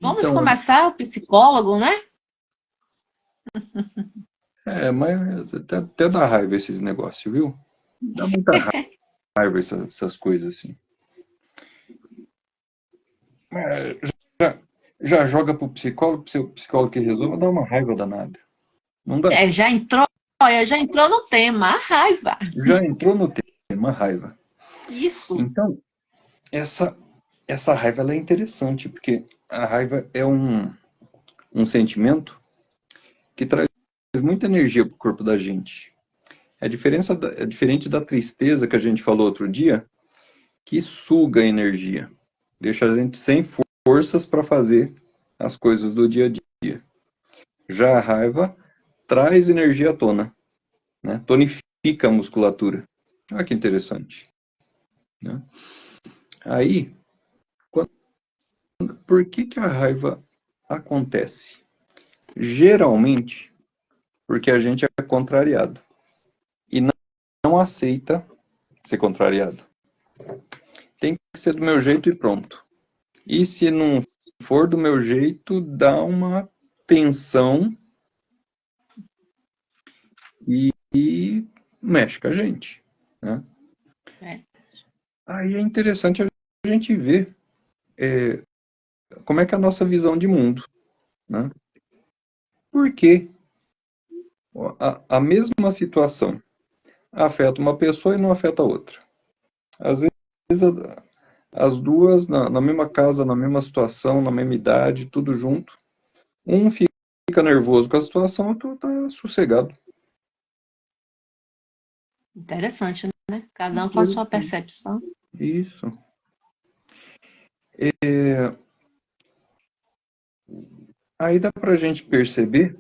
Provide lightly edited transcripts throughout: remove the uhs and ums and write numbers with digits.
Vamos Então, começar, o psicólogo, né? mas até dá raiva esses negócios, viu? Dá muita raiva essas coisas assim. É, já joga pro psicólogo que resolve, dá uma raiva danada. Não dá? É, já entrou, olha, já entrou no tema, a raiva. Já entrou no tema raiva. Isso. Então, essa raiva ela é interessante, porque a raiva é um sentimento que traz muita energia para o corpo da gente. É diferente da tristeza que a gente falou outro dia, que suga a energia, deixa a gente sem forças para fazer as coisas do dia a dia. Já a raiva traz energia à tona, né? Tonifica a musculatura. Olha que interessante. Né? Aí, por que a raiva acontece? Geralmente, porque a gente é contrariado e não aceita ser contrariado. Tem que ser do meu jeito e pronto. E se não for do meu jeito, dá uma tensão e mexe com a gente. Né? É. Aí é interessante a gente ver como é que é a nossa visão de mundo. Né? Por que a mesma situação afeta uma pessoa e não afeta a outra? Às vezes as duas na mesma casa, na mesma situação, na mesma idade, tudo junto. Um fica nervoso com a situação, outro está sossegado. Interessante, né? Cada um com a sua percepção. Isso. Aí dá para a gente perceber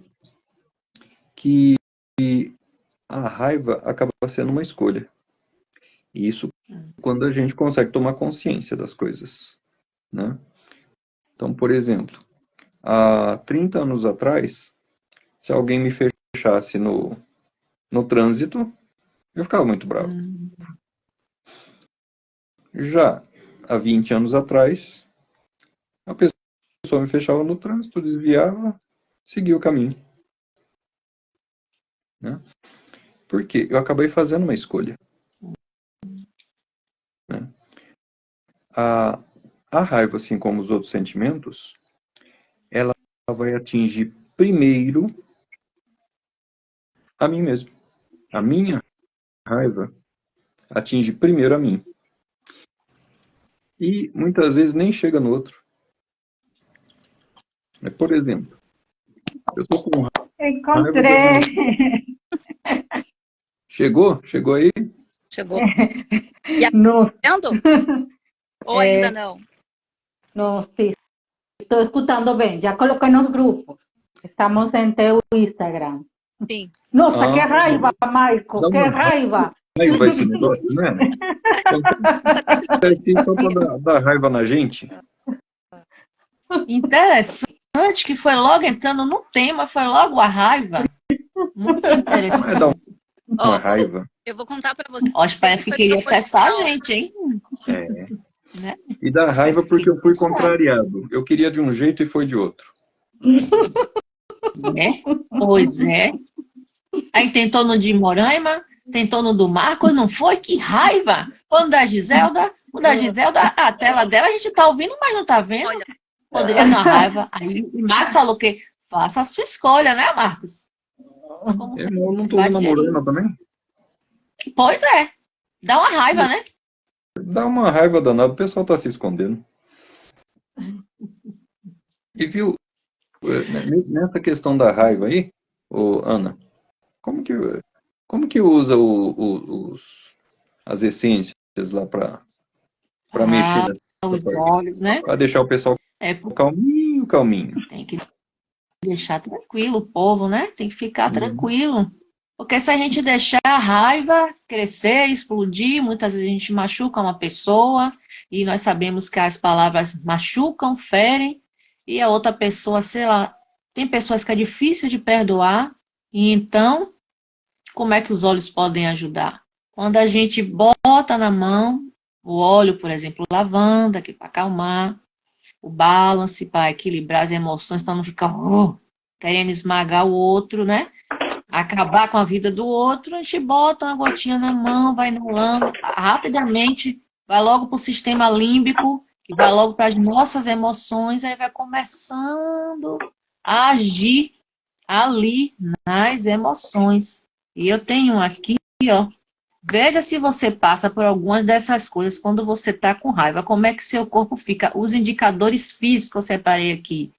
que a raiva acaba sendo uma escolha. E isso quando a gente consegue tomar consciência das coisas. Né? Então, por exemplo, há 30 anos atrás, se alguém me fechasse no trânsito, eu ficava muito bravo. Já há 20 anos atrás, a pessoa me fechava no trânsito, desviava, seguia o caminho. Né? Por quê? Eu acabei fazendo uma escolha. Né? A raiva, assim como os outros sentimentos, ela vai atingir primeiro a mim mesmo. A minha raiva atinge primeiro a mim. E muitas vezes nem chega no outro. Por exemplo, eu estou com raiva da Encontré. Chegou? Chegou aí? Chegou. E No, atendendo? Ou ainda não? no, sí, estoy escuchando bien. Ya coloqué en los grupos. Estamos en teu Instagram. Sim. Nossa, que raiva, Marco, Dá que uma raiva. raiva esse negócio, né? Acontece só para dar raiva na gente. Interessante que foi logo entrando no tema, foi logo a raiva. Muito Não é interessante. dar uma raiva. Eu vou contar para vocês. Hoje parece que queria testar a gente, hein? É. Né? E dá raiva porque eu fui contrariado. Eu queria de um jeito e foi de outro. É? Pois é. Aí tentou no de Moraima, tentou no do Marcos, não foi? Que raiva! Foi no da Giselda. O da Giselda, a tela dela a gente tá ouvindo, mas não tá vendo. Olha. Poderia dar uma raiva. Aí o Marcos falou que faça a sua escolha, né, Marcos? Como Eu não tô namorando também. Pois é. Dá uma raiva, né? Dá uma raiva danada, o pessoal tá se escondendo. E viu, nessa questão da raiva aí, Ana, como que usa as essências lá para mexer nessa os parte? olhos, né? Para deixar o pessoal calminho. Tem que deixar tranquilo o povo, né? Tem que ficar tranquilo. Porque se a gente deixar a raiva crescer, explodir, muitas vezes a gente machuca uma pessoa e nós sabemos que as palavras machucam, ferem, e a outra pessoa, sei lá, tem pessoas que é difícil de perdoar, e então, como é que os olhos podem ajudar? Quando a gente bota na mão o óleo, por exemplo, lavanda, que é para acalmar, o balance para equilibrar as emoções, para não ficar querendo esmagar o outro, né? Acabar com a vida do outro, a gente bota uma gotinha na mão, vai inalando rapidamente, vai logo para o sistema límbico, que vai logo para as nossas emoções, aí vai começando a agir ali nas emoções. E eu tenho aqui, ó, veja se você passa por algumas dessas coisas quando você está com raiva, como é que seu corpo fica. Os indicadores físicos, eu separei aqui.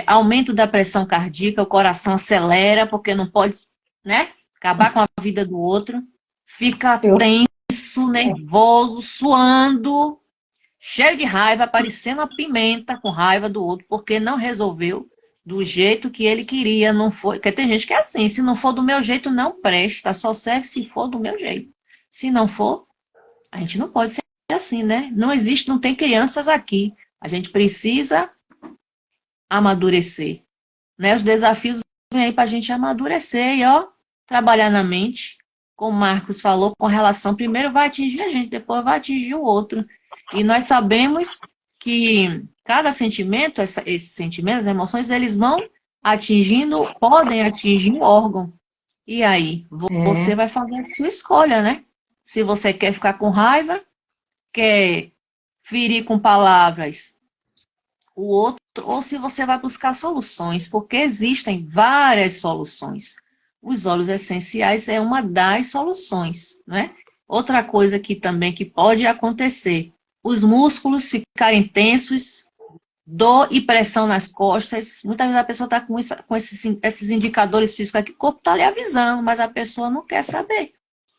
Aumento da pressão cardíaca, o coração acelera, porque não pode, né, acabar com a vida do outro. Fica tenso, nervoso, suando, cheio de raiva, parecendo uma pimenta com raiva do outro, porque não resolveu do jeito que ele queria, não foi. Porque tem gente que é assim, se não for do meu jeito, não presta, só serve se for do meu jeito. Se não for, a gente não pode ser assim, né? Não existe, não tem crianças aqui. A gente precisa amadurecer, né? Os desafios vêm aí para a gente amadurecer e, ó, trabalhar na mente. Como o Marcos falou, com relação, primeiro vai atingir a gente, depois vai atingir o outro. E nós sabemos que cada sentimento, esses sentimentos, as emoções, eles vão atingindo, podem atingir um órgão. E aí, você vai fazer a sua escolha, né? Se você quer ficar com raiva, quer ferir com palavras o outro, ou se você vai buscar soluções, porque existem várias soluções. Os óleos essenciais é uma das soluções, né? Outra coisa que também que pode acontecer, os músculos ficarem tensos, dor e pressão nas costas. Muitas vezes a pessoa está com esses indicadores físicos aqui, o corpo está lhe avisando, mas a pessoa não quer saber.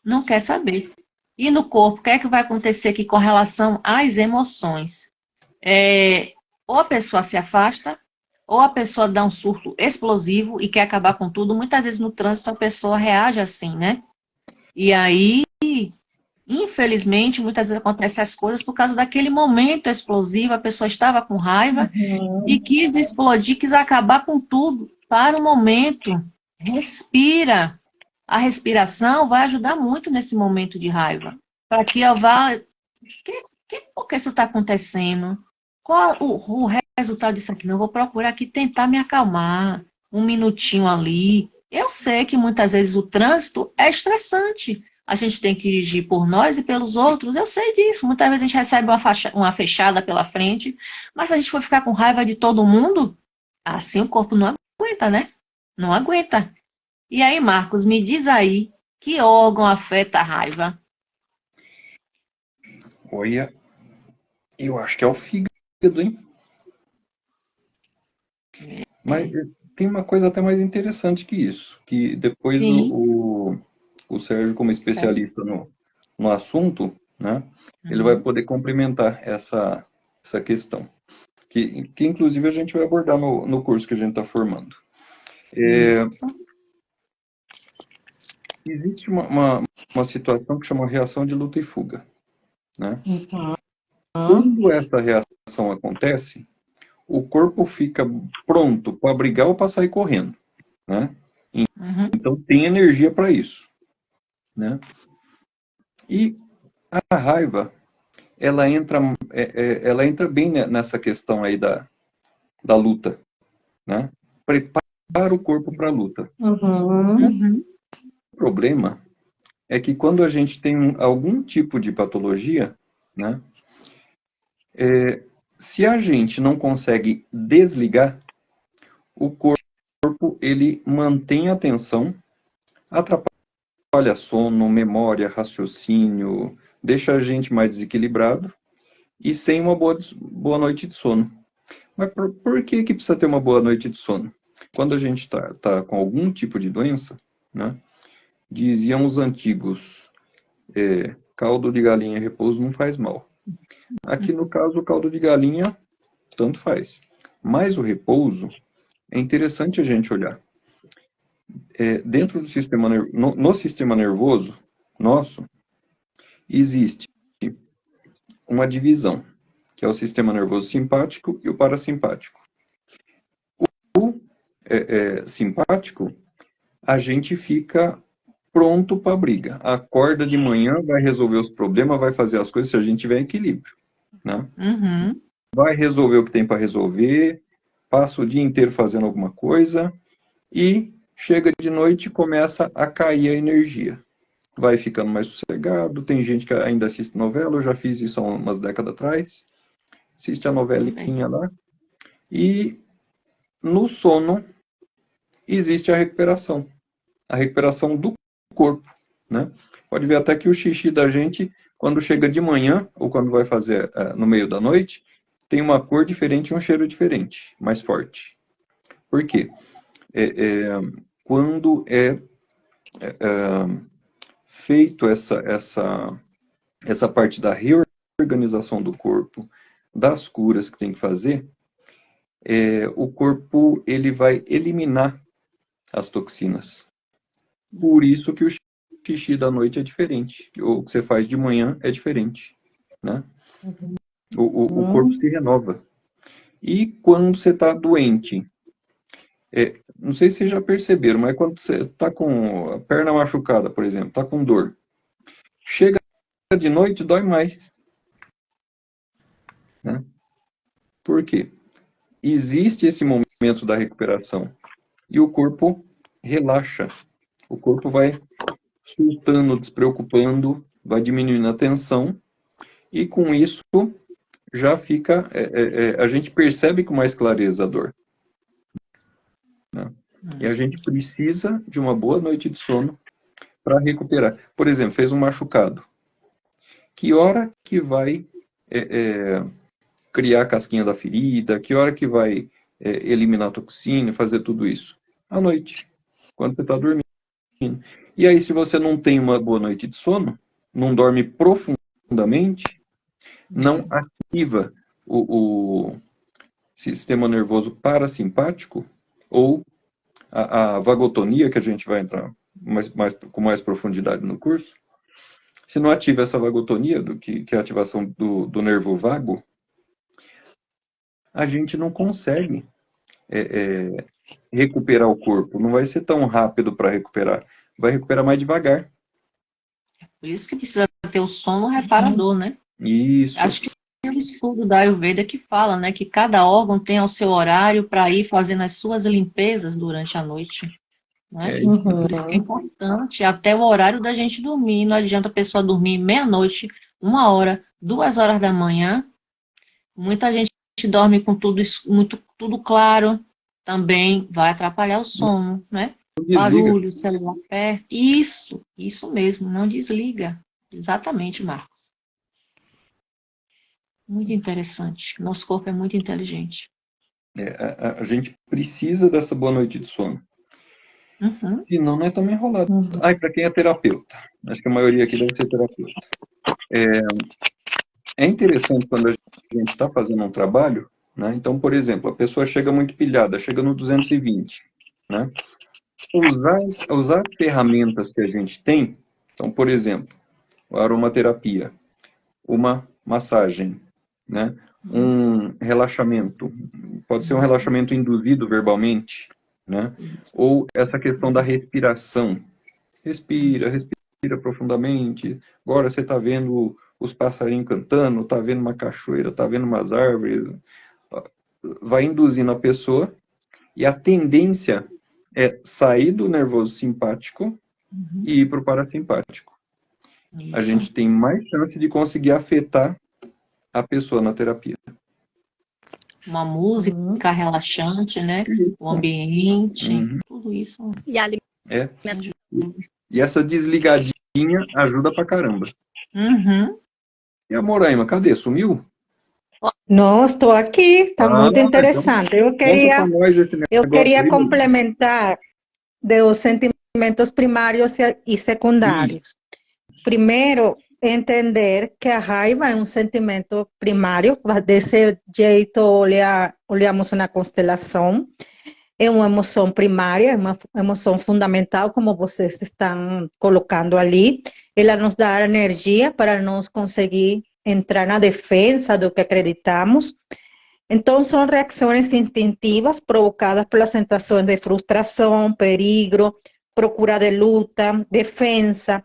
Não quer saber. E no corpo, o que é que vai acontecer aqui com relação às emoções? Ou a pessoa se afasta, ou a pessoa dá um surto explosivo e quer acabar com tudo. Muitas vezes no trânsito a pessoa reage assim, né? E aí, infelizmente, muitas vezes acontecem as coisas por causa daquele momento explosivo, a pessoa estava com raiva e quis explodir, quis acabar com tudo. Para o momento, respira. A respiração vai ajudar muito nesse momento de raiva. Para que eu vá... Por que isso está acontecendo? Qual o resultado disso aqui? Não, eu vou procurar aqui tentar me acalmar. Um minutinho ali. Eu sei que muitas vezes o trânsito é estressante. A gente tem que dirigir por nós e pelos outros. Eu sei disso. Muitas vezes a gente recebe uma fechada pela frente. Mas se a gente for ficar com raiva de todo mundo, assim o corpo não aguenta, né? Não aguenta. E aí, Marcos, me diz aí, que órgão afeta a raiva? Olha, eu acho que é o fígado, hein? Mas tem uma coisa até mais interessante que isso, que depois o Sérgio, como especialista no assunto, né, ele vai poder complementar essa questão, que inclusive a gente vai abordar no curso que a gente está formando. Existe uma situação que chama reação de luta e fuga, né? Quando essa reação acontece, o corpo fica pronto para brigar ou para sair correndo, né? Então tem energia para isso, né? E a raiva, ela entra bem nessa questão aí da luta, né? Prepara o corpo para a luta. O problema é que quando a gente tem algum tipo de patologia, né? Se a gente não consegue desligar, o corpo ele mantém a atenção, atrapalha sono, memória, raciocínio, deixa a gente mais desequilibrado e sem uma boa noite de sono. Mas por que precisa ter uma boa noite de sono? Quando a gente tá com algum tipo de doença, né? Diziam os antigos, caldo de galinha e repouso não faz mal. Aqui no caso, o caldo de galinha, tanto faz. Mas o repouso, é interessante a gente olhar. Dentro do sistema no sistema nervoso nosso, existe uma divisão, que é o sistema nervoso simpático e o parasimpático. O simpático, a gente fica pronto para a briga. Acorda de manhã, vai resolver os problemas, vai fazer as coisas se a gente tiver equilíbrio, né? vai resolver o que tem para resolver, passa o dia inteiro fazendo alguma coisa e chega de noite e começa a cair a energia. Vai ficando mais sossegado, tem gente que ainda assiste novela, eu já fiz isso há umas décadas atrás, assiste a novelinha lá, e no sono existe a recuperação do corpo, né? Pode ver até que o xixi da gente, quando chega de manhã, ou quando vai fazer no meio da noite, tem uma cor diferente e um cheiro diferente, mais forte. Por quê? Quando feito essa parte da reorganização do corpo, das curas que tem que fazer, o corpo ele vai eliminar as toxinas. Por isso que o xixi da noite é diferente, o que você faz de manhã é diferente, né? O corpo se renova. E quando você está doente, não sei se vocês já perceberam, mas quando você está com a perna machucada, por exemplo, está com dor, chega de noite, dói mais. Né? Por quê? Existe esse momento da recuperação e o corpo relaxa. O corpo vai soltando, despreocupando, vai diminuindo a tensão e com isso já fica, a gente percebe com mais clareza a dor. Né? E a gente precisa de uma boa noite de sono para recuperar. Por exemplo, fez um machucado. Que hora que vai criar a casquinha da ferida? Que hora que vai eliminar a toxina, fazer tudo isso? À noite, quando você está dormindo. E aí, se você não tem uma boa noite de sono, não dorme profundamente, não ativa o sistema nervoso parasimpático, ou a vagotonia, que a gente vai entrar com mais profundidade no curso, se não ativa essa vagotonia, que é a ativação do nervo vago, a gente não consegue recuperar o corpo. Não vai ser tão rápido para recuperar. Vai recuperar mais devagar. Por isso que precisa ter o sono reparador, né? Isso. Acho que tem um estudo da Ayurveda que fala, né, que cada órgão tem o seu horário para ir fazendo as suas limpezas durante a noite. Né? Por isso que é importante, até o horário da gente dormir. Não adianta a pessoa dormir meia-noite, 1 hora, 2 horas da manhã. Muita gente dorme com tudo claro, também vai atrapalhar o sono, né? Barulho, celular perto. Isso mesmo, não desliga. Exatamente, Marcos. Muito interessante. Nosso corpo é muito inteligente. A gente precisa dessa boa noite de sono. Senão não é tão enrolado. Para quem é terapeuta. Acho que a maioria aqui deve ser terapeuta. É interessante quando a gente está fazendo um trabalho, né? Então, por exemplo, a pessoa chega muito pilhada, chega no 220, né? Usar as ferramentas que a gente tem, então, por exemplo, a aromaterapia, uma massagem, né? Um relaxamento, pode ser um relaxamento induzido verbalmente, né? Ou essa questão da respiração. Respira profundamente. Agora você está vendo os passarinhos cantando, está vendo uma cachoeira, está vendo umas árvores. Vai induzindo a pessoa e a tendência é sair do nervoso simpático e ir para o parasimpático. Isso. A gente tem mais chance de conseguir afetar a pessoa na terapia. Uma música relaxante, né? Isso. O ambiente, tudo isso. E a E essa desligadinha ajuda pra caramba. E a Moraima, cadê? Sumiu? Não, estou aqui, está muito interessante. Então, eu queria complementar dos sentimentos primários e secundários. Primeiro, entender que a raiva é um sentimento primário, desse jeito olhamos na constelação. É uma emoção primária, é uma emoção fundamental, como vocês estão colocando ali. Ela nos dá energia para nós conseguir entrar na defesa do que acreditamos. Então, são reações instintivas provocadas pelas sensações de frustração, perigo, procura de luta, defesa.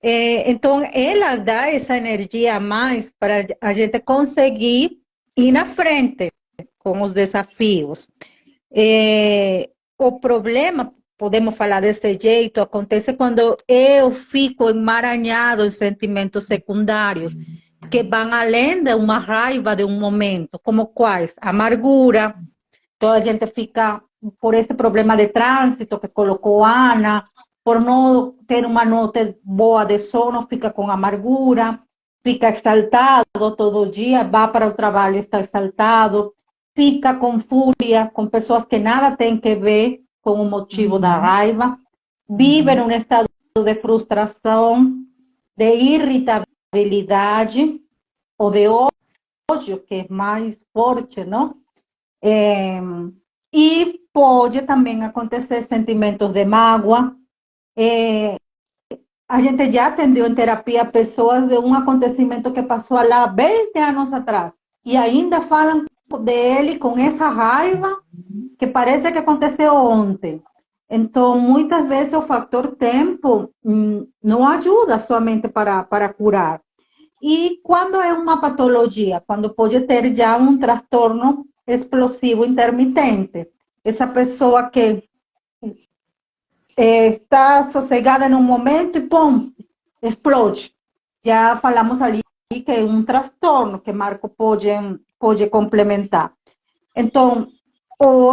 Então, ela dá essa energia a mais para a gente conseguir ir na frente com os desafios. O problema, podemos falar desse jeito, acontece quando eu fico emaranhado em sentimentos secundários, que vão além de uma raiva de um momento, como quais? Amargura, toda a gente fica por esse problema de trânsito que colocou Ana, por não ter uma noite boa de sono, fica com amargura, fica exaltado todo dia, vai para o trabalho, está exaltado, fica com fúria, com pessoas que nada têm que ver com o motivo da raiva, vive num estado de frustração, de irritabilidade ou de ódio, que é mais forte, não? E pode também acontecer sentimentos de mágoa. A gente já atendeu em terapia pessoas de um acontecimento que passou lá 20 anos atrás e ainda falam dele com essa raiva que parece que aconteceu ontem. Então, muitas vezes o fator tempo não ajuda somente para curar. E quando é uma patologia, quando pode ter já um transtorno explosivo intermitente, essa pessoa que está sossegada em um momento e, pum, explode. Já falamos ali que é um transtorno que Marco pode complementar. Então,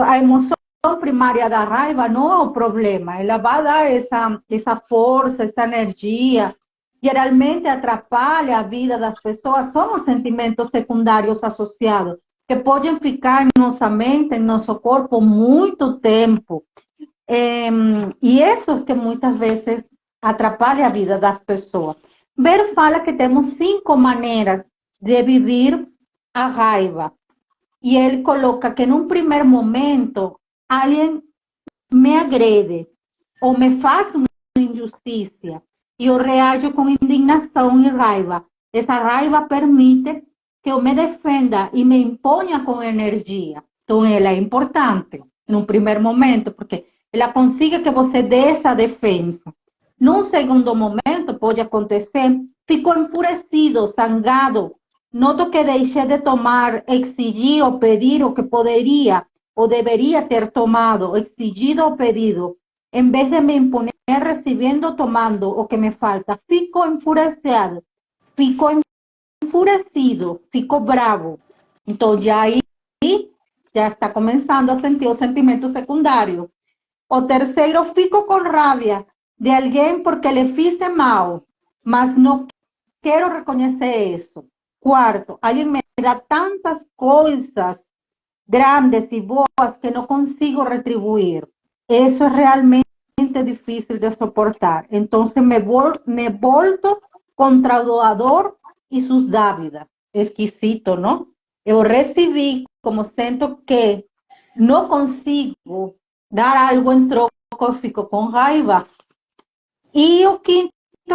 a emoção primária da raiva não é o problema, ela vai dar essa força, essa energia, geralmente atrapalha a vida das pessoas, são os sentimentos secundários associados, que podem ficar em nossa mente, em nosso corpo, muito tempo. E isso que muitas vezes atrapalha a vida das pessoas. Ver fala que temos 5 maneiras de viver a raiva. E ele coloca que num primeiro momento, alguém me agrede ou me faz uma injustiça e eu reajo com indignação e raiva. Essa raiva permite que eu me defenda e me imponha com energia. Então, ela é importante num primeiro momento, porque ela consiga que você dê essa defesa. Num segundo momento, pode acontecer, ficou enfurecido, zangado, noto que deixei de tomar, exigir ou pedir o que poderia ou deveria ter tomado, exigido ou pedido, em vez de me imponer recebendo ou tomando o que me falta. Fico enfurecido, fico bravo. Então, já aí, já está começando a sentir o sentimento secundário. O terceiro, fico com raiva de alguém porque lhe fiz mal, mas não quero reconhecer isso. Quarto, alguém me dá tantas coisas grandes e boas que não consigo retribuir. Isso é realmente difícil de suportar. Então, me volto contra o doador e suas dávidas. Esquisito, não? Eu recebi, como sinto que não consigo dar algo em troca, eu fico com raiva. E o quinto,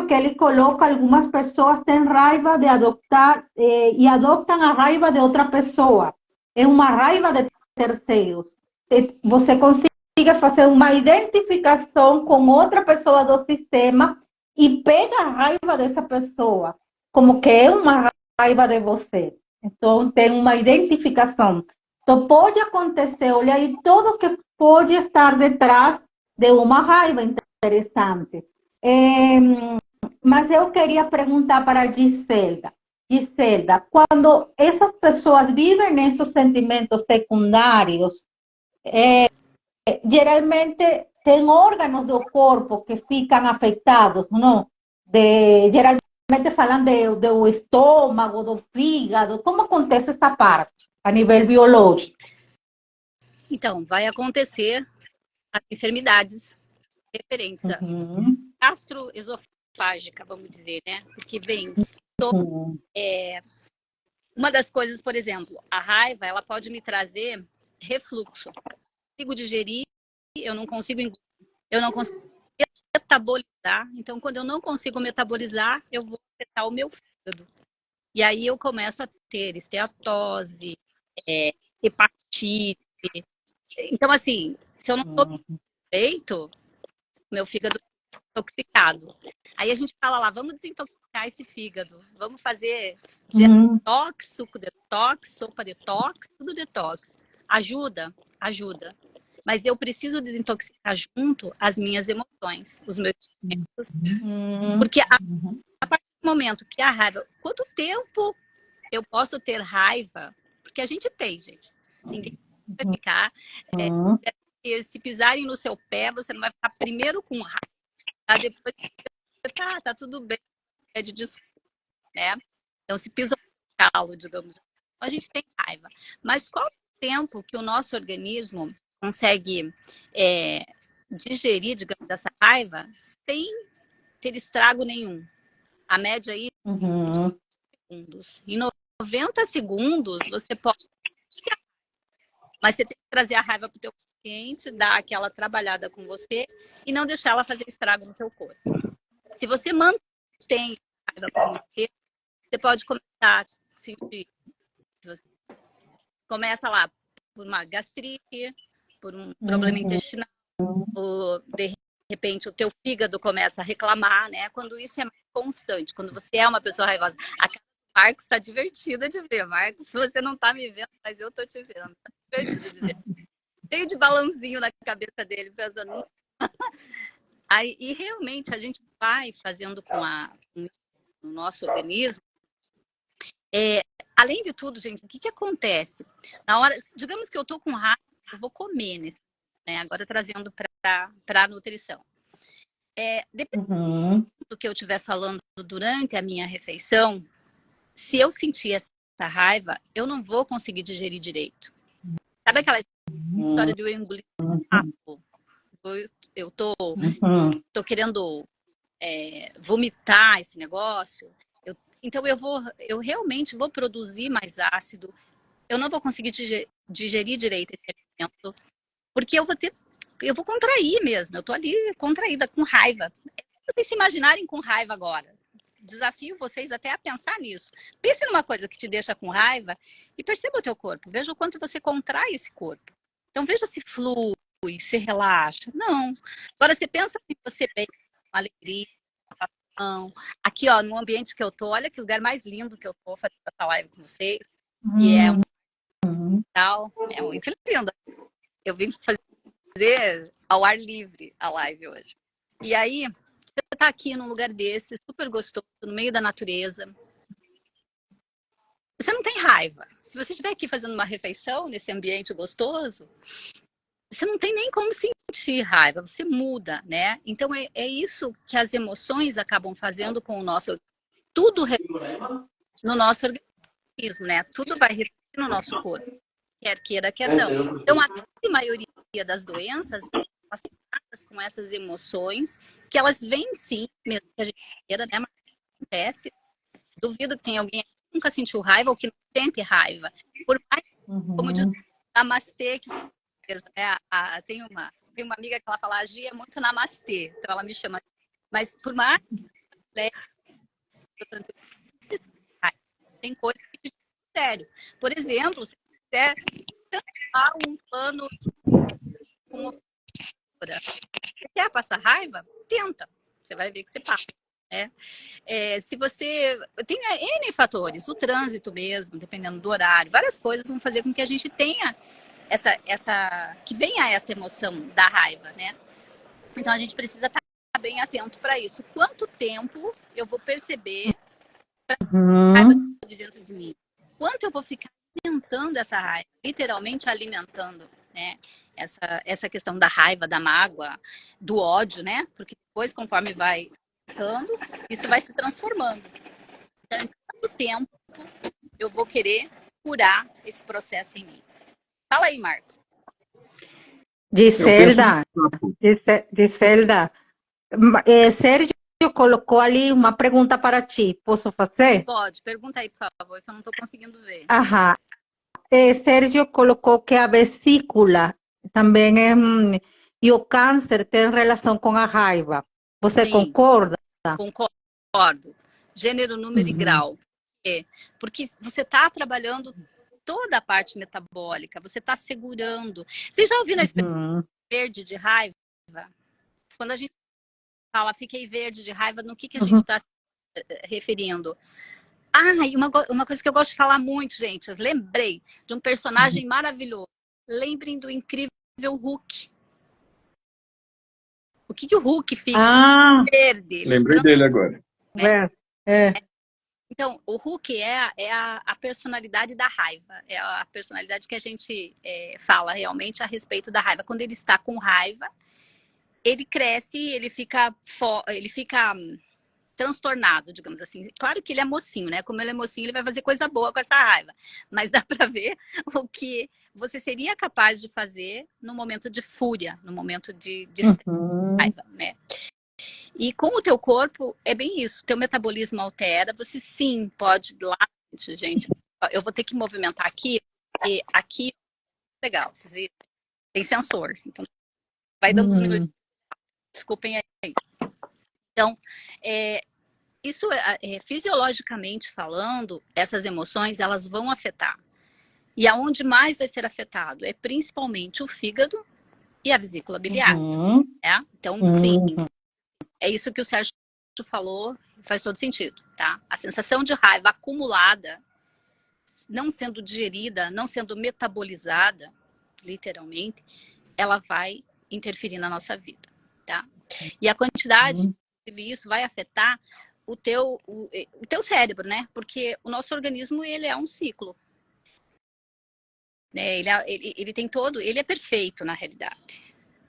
que ele coloca, algumas pessoas têm raiva de adotar e adotam a raiva de outra pessoa. É uma raiva de terceiros. Você consegue fazer uma identificação com outra pessoa do sistema e pega a raiva dessa pessoa, como que é uma raiva de você. Então, tem uma identificação. Então, pode acontecer, olha aí, tudo que pode estar detrás de uma raiva interessante. Mas eu queria perguntar para a Giselda. Giselda, quando essas pessoas vivem esses sentimentos secundários, geralmente tem órgãos do corpo que ficam afetados, não? Geralmente falam do estômago, do fígado. Como acontece essa parte a nível biológico? Então, vai acontecer as enfermidades referentes à gastroesofágica, vamos dizer, né? Porque vem uma das coisas, por exemplo, a raiva, ela pode me trazer refluxo. Eu não consigo digerir, eu não consigo metabolizar. Então, quando eu não consigo metabolizar, eu vou afetar o meu fígado. E aí eu começo a ter esteatose, hepatite. Então, assim, se eu não estou direito, meu fígado é intoxicado. Aí a gente fala lá, vamos desintoxicar desintoxicar esse fígado. Vamos fazer Uhum. detox, suco detox, sopa detox, tudo detox. Ajuda, ajuda. Mas eu preciso desintoxicar junto as minhas emoções, os meus sentimentos. Uhum. Porque a partir do momento que a raiva... Quanto tempo eu posso ter raiva? Porque a gente tem, gente. Ninguém vai ficar... Uhum. Se pisarem no seu pé, você não vai ficar primeiro com raiva. Tá? Depois, tá tudo bem. Pede desculpa, né? Então, se pisa no calo, digamos assim, a gente tem raiva. Mas qual é o tempo que o nosso organismo consegue digerir, digamos, essa raiva sem ter estrago nenhum? A média aí Uhum. de segundos. Em 90 segundos, você pode... Mas você tem que trazer a raiva para o teu paciente, dar aquela trabalhada com você e não deixar ela fazer estrago no teu corpo. Se você mantém a raiva por muito tempo, você pode começar a sentir... Você começa lá por uma gastrite, por um problema intestinal, ou de repente o teu fígado começa a reclamar, né? Quando isso é constante, quando você é uma pessoa raivosa. A cara do Marcos está divertida de ver, Marcos. Você não está me vendo, mas eu estou te vendo. Está divertido de ver. Cheio de balãozinho na cabeça dele, pensando... Aí, e realmente a gente vai fazendo com o nosso organismo. Além de tudo, gente, o que acontece? Na hora, digamos que eu estou com raiva, eu vou comer, né? Agora trazendo para a nutrição. Dependendo do que eu estiver falando durante a minha refeição, se eu sentir essa raiva, eu não vou conseguir digerir direito. Sabe aquela história de eu engolir sapo? Eu tô querendo vomitar esse negócio. Então eu realmente vou produzir mais ácido. Eu não vou conseguir digerir direito esse alimento, porque eu vou contrair mesmo. Eu tô ali contraída, com raiva. Vocês se imaginarem com raiva agora. Desafio vocês até a pensar nisso. Pense numa coisa que te deixa com raiva e perceba o teu corpo. Veja o quanto você contrai esse corpo. Então veja se flui, se relaxa. Não. Agora você pensa em você bem, com alegria, com aqui, ó, no ambiente que eu tô. Olha que lugar mais lindo que eu tô fazendo essa live com vocês. E é muito lindo. Eu vim fazer ao ar livre a live hoje. E aí, você tá aqui num lugar desse, super gostoso, no meio da natureza. Você não tem raiva. Se você estiver aqui fazendo uma refeição nesse ambiente gostoso, você não tem nem como sentir raiva, você muda, né? Então é isso que as emoções acabam fazendo com o nosso... Tudo no nosso organismo, né? Tudo vai refletir no nosso corpo, quer queira, quer não. Então a maioria das doenças relacionadas com essas emoções, que elas vêm sim, mesmo que a gente queira, né? Mas acontece. Duvido que tenha alguém que nunca sentiu raiva ou que não sente raiva. Por mais, como diz namastê, que tem uma amiga que ela fala, a Gia é muito namastê, então ela me chama. Mas por mais tem coisa que é sério. Por exemplo, se você quiser tentar um plano com uma cura, você quer passar raiva? Tenta. Você vai ver que você passa. Né? Se você... Tem N fatores, o trânsito mesmo, dependendo do horário, várias coisas vão fazer com que a gente tenha que venha essa emoção da raiva, né? Então a gente precisa estar bem atento para isso. Quanto tempo eu vou perceber a raiva de dentro de mim? Quanto eu vou ficar alimentando essa raiva? Literalmente alimentando, né? Essa questão da raiva, da mágoa, do ódio, né? Porque depois, conforme vai aumentando, isso vai se transformando. Então, em quanto tempo eu vou querer curar esse processo em mim? Fala aí, Marcos. Giselda, Sérgio colocou ali uma pergunta para ti. Posso fazer? Pode, pergunta aí, por favor, que eu não estou conseguindo ver. Ajá. Sérgio colocou que a vesícula também e o câncer tem relação com a raiva. Você Sim, concorda? Concordo. Gênero, número e grau. Porque você está trabalhando toda a parte metabólica, você está segurando. Vocês já ouviram a expressão verde de raiva? Quando a gente fala fiquei verde de raiva, no que a gente está referindo. E uma coisa que eu gosto de falar muito, gente. Lembrei de um personagem maravilhoso. Lembrem do incrível Hulk. O que o Hulk fica? Verde. Lembrei dele agora. Então, o Hulk é a personalidade da raiva. É a personalidade que a gente fala realmente a respeito da raiva. Quando ele está com raiva, ele cresce, ele fica transtornado, digamos assim. Claro que ele é mocinho, né? Como ele é mocinho, ele vai fazer coisa boa com essa raiva. Mas dá para ver o que você seria capaz de fazer no momento de fúria, no momento de raiva, né? E com o teu corpo, é bem isso. O teu metabolismo altera. Você sim pode lá, gente. Eu vou ter que movimentar aqui. E aqui, legal, vocês viram? Tem sensor. Então, vai dando uns minutos. Desculpem aí. Então, isso fisiologicamente falando, essas emoções, elas vão afetar. E aonde mais vai ser afetado é principalmente o fígado e a vesícula biliar. Né? Então, sim, é isso que o Sérgio falou, faz todo sentido, tá? A sensação de raiva acumulada, não sendo digerida, não sendo metabolizada, literalmente, ela vai interferir na nossa vida, tá? E a quantidade isso vai afetar o teu cérebro, né? Porque o nosso organismo, ele é um ciclo. Né? Ele tem ele é perfeito, na realidade.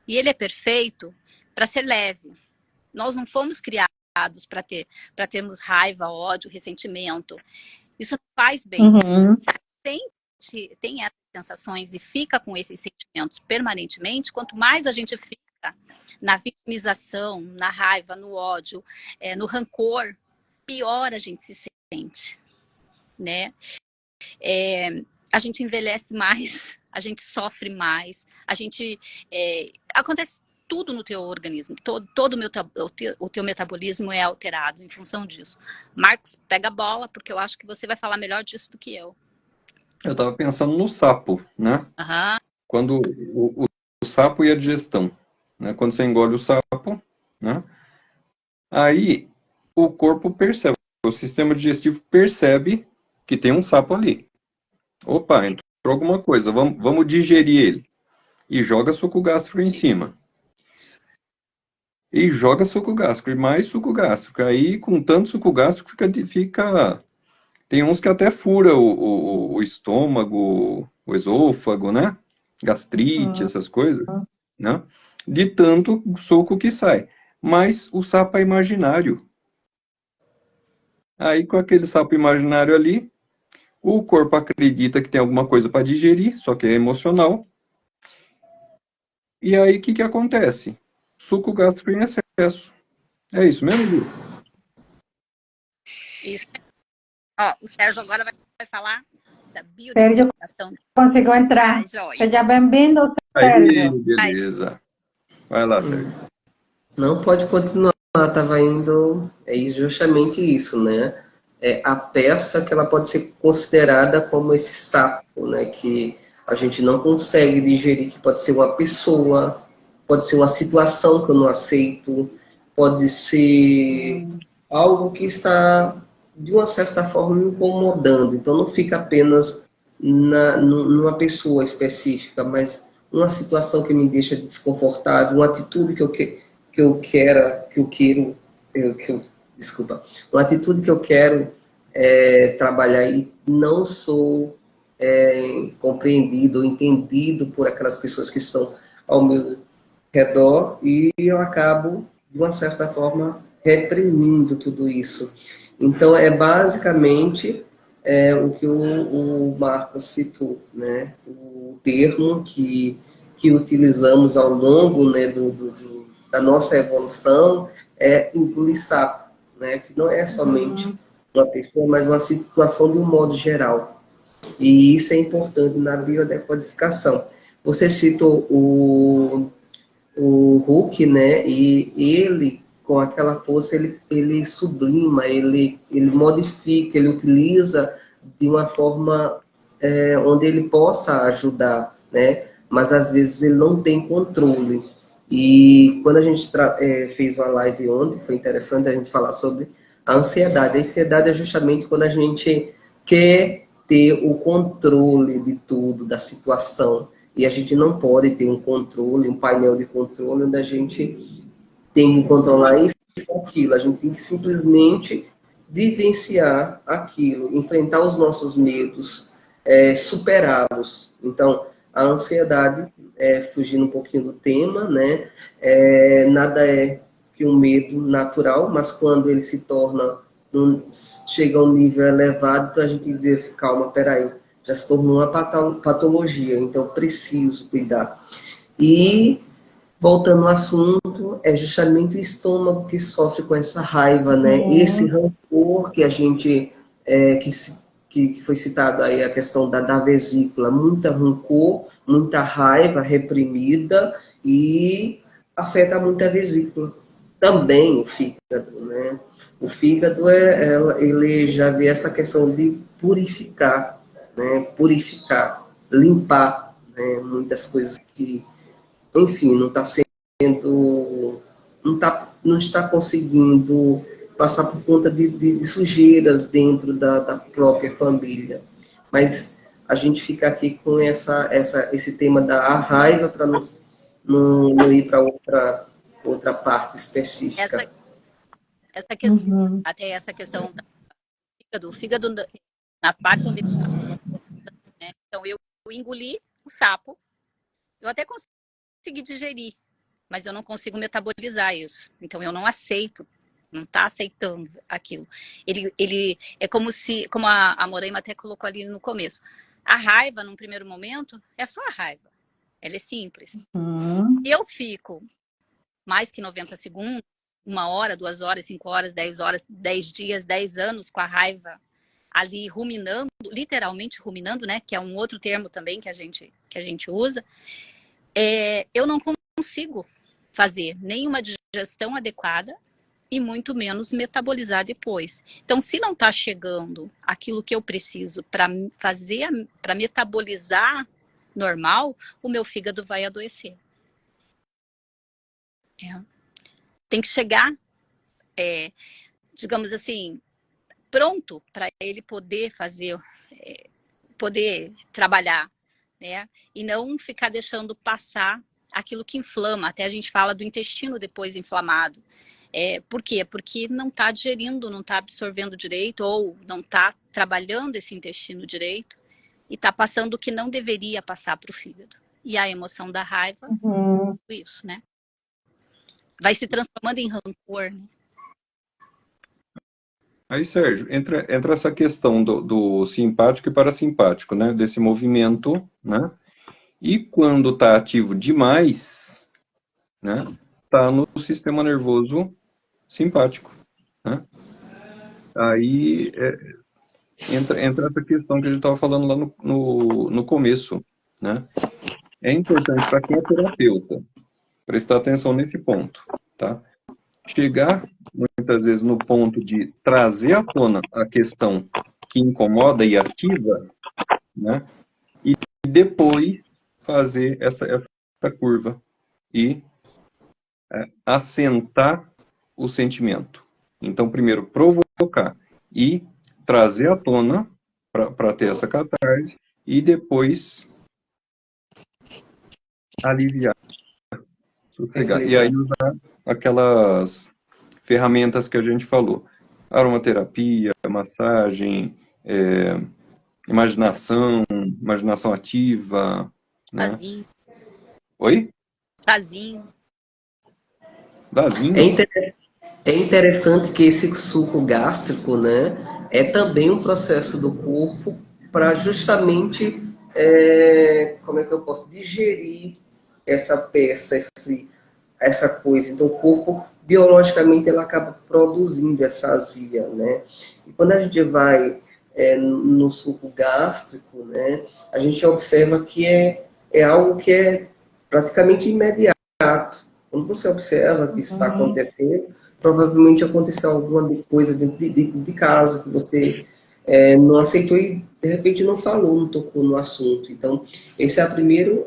E ele é perfeito para ser leve. Nós não fomos criados para termos raiva, ódio, ressentimento. Isso não faz bem. Tem essas sensações e fica com esses sentimentos permanentemente, quanto mais a gente fica na vitimização, na raiva, no ódio, no rancor, pior a gente se sente, né? A gente envelhece mais, a gente sofre mais, acontece tudo no teu organismo, todo o teu metabolismo é alterado em função disso. Marcos, pega a bola, porque eu acho que você vai falar melhor disso do que eu. Eu estava pensando no sapo, né? Quando o sapo e a digestão. Né? Quando você engole o sapo, né? Aí o corpo percebe, o sistema digestivo percebe que tem um sapo ali. Opa, entrou alguma coisa, vamos digerir ele. E joga suco gástrico em cima. E joga suco gástrico, e mais suco gástrico. Aí, com tanto suco gástrico, fica... Tem uns que até fura o estômago, o esôfago, né? Gastrite, essas coisas, né? De tanto suco que sai. Mas o sapo é imaginário. Aí, com aquele sapo imaginário ali, o corpo acredita que tem alguma coisa para digerir, só que é emocional. E aí, o que acontece? Suco gástrico em excesso. É isso mesmo, Lu? Isso. O Sérgio agora vai falar da biodescodificação. Conseguiu entrar. Seja bem-vindo, Sérgio. Aí, beleza. Vai lá, Sérgio. Não, pode continuar. Estava indo... É justamente isso, né? A peça que ela pode ser considerada como esse sapo, né? Que a gente não consegue digerir, que pode ser uma pessoa, pode ser uma situação que eu não aceito, pode ser algo que está, de uma certa forma, me incomodando. Então, não fica apenas numa pessoa específica, mas uma situação que me deixa desconfortável, uma atitude uma atitude que eu quero trabalhar e não sou compreendido ou entendido por aquelas pessoas que estão ao meu redor, e eu acabo, de uma certa forma, reprimindo tudo isso. Então, é basicamente o que o Marcos citou, né? O termo que utilizamos ao longo, né, da nossa evolução é engolir sapo, né? Que não é somente uma pessoa, mas uma situação de um modo geral. E isso é importante na biodecodificação. Você citou o Hulk, né? E ele, com aquela força, ele sublima, ele modifica, ele utiliza de uma forma onde ele possa ajudar, né? Mas às vezes ele não tem controle. E quando a gente fez uma live ontem, foi interessante a gente falar sobre A ansiedade. A ansiedade é justamente quando a gente quer ter o controle de tudo, da situação. E a gente não pode ter um controle, um painel de controle, onde a gente tem que controlar isso ou aquilo. A gente tem que simplesmente vivenciar aquilo, enfrentar os nossos medos, superá-los. Então, a ansiedade, fugindo um pouquinho do tema, né? Nada é que um medo natural, mas quando ele se torna, chega a um nível elevado, então a gente diz assim, calma, peraí, já se tornou uma patologia, então preciso cuidar. E, voltando ao assunto, é justamente o estômago que sofre com essa raiva, né? Esse rancor que a gente, que foi citado aí, a questão da vesícula, muita rancor, muita raiva reprimida e afeta muito a vesícula. Também o fígado, né? O fígado, ele já vê essa questão de purificar, né? Purificar, limpar, né? Muitas coisas que, enfim, não está sendo, não está conseguindo passar por conta de sujeiras dentro da própria família. Mas a gente fica aqui com esse tema da raiva para não ir para outra parte específica. Essa questão, até essa questão do fígado na parte onde, né? Então eu engoli o sapo, eu até consegui digerir, mas eu não consigo metabolizar isso. Então eu não aceito, não está aceitando aquilo. Ele é como a Moraima até colocou ali no começo. A raiva, num primeiro momento, é só a raiva. Ela é simples. E eu fico mais que 90 segundos, 1 hora, 2 horas, 5 horas, 10 horas, 10 dias, 10 anos com a raiva ali ruminando, literalmente ruminando, né? Que é um outro termo também que a gente usa. Eu não consigo fazer nenhuma digestão adequada e muito menos metabolizar depois. Então, se não está chegando aquilo que eu preciso para metabolizar normal, o meu fígado vai adoecer. Tem que chegar, digamos assim, pronto para ele poder fazer, poder trabalhar, né? E não ficar deixando passar aquilo que inflama. Até a gente fala do intestino depois inflamado. Por quê? Porque não está digerindo, não está absorvendo direito, ou não está trabalhando esse intestino direito e está passando o que não deveria passar para o fígado. E a emoção da raiva, isso, né? Vai se transformando em rancor, né? Aí, Sérgio, entra essa questão do simpático e parasimpático, né? Desse movimento, né? E quando está ativo demais, né? Está no sistema nervoso simpático, né? Aí entra essa questão que a gente estava falando lá no começo, né? É importante para quem é terapeuta prestar atenção nesse ponto, tá? Chegar, muitas vezes, no ponto de trazer à tona a questão que incomoda e ativa, né? E depois fazer essa curva e assentar o sentimento. Então, primeiro, provocar e trazer à tona para ter essa catarse e depois aliviar. Sossegar. E aí usar aquelas ferramentas que a gente falou. Aromaterapia, massagem, imaginação ativa. Vazinho. Né? Oi? Vazinho. Vazinho? É interessante que esse suco gástrico, né, é também um processo do corpo para justamente, como é que eu posso digerir essa peça, essa coisa. Então, o corpo, biologicamente, ele acaba produzindo essa azia, né? E quando a gente vai no suco gástrico, né, a gente observa que é algo que é praticamente imediato. Quando você observa que isso está acontecendo, provavelmente aconteceu alguma coisa dentro de casa que você não aceitou e, de repente, não falou, não tocou no assunto. Então, esse é a primeira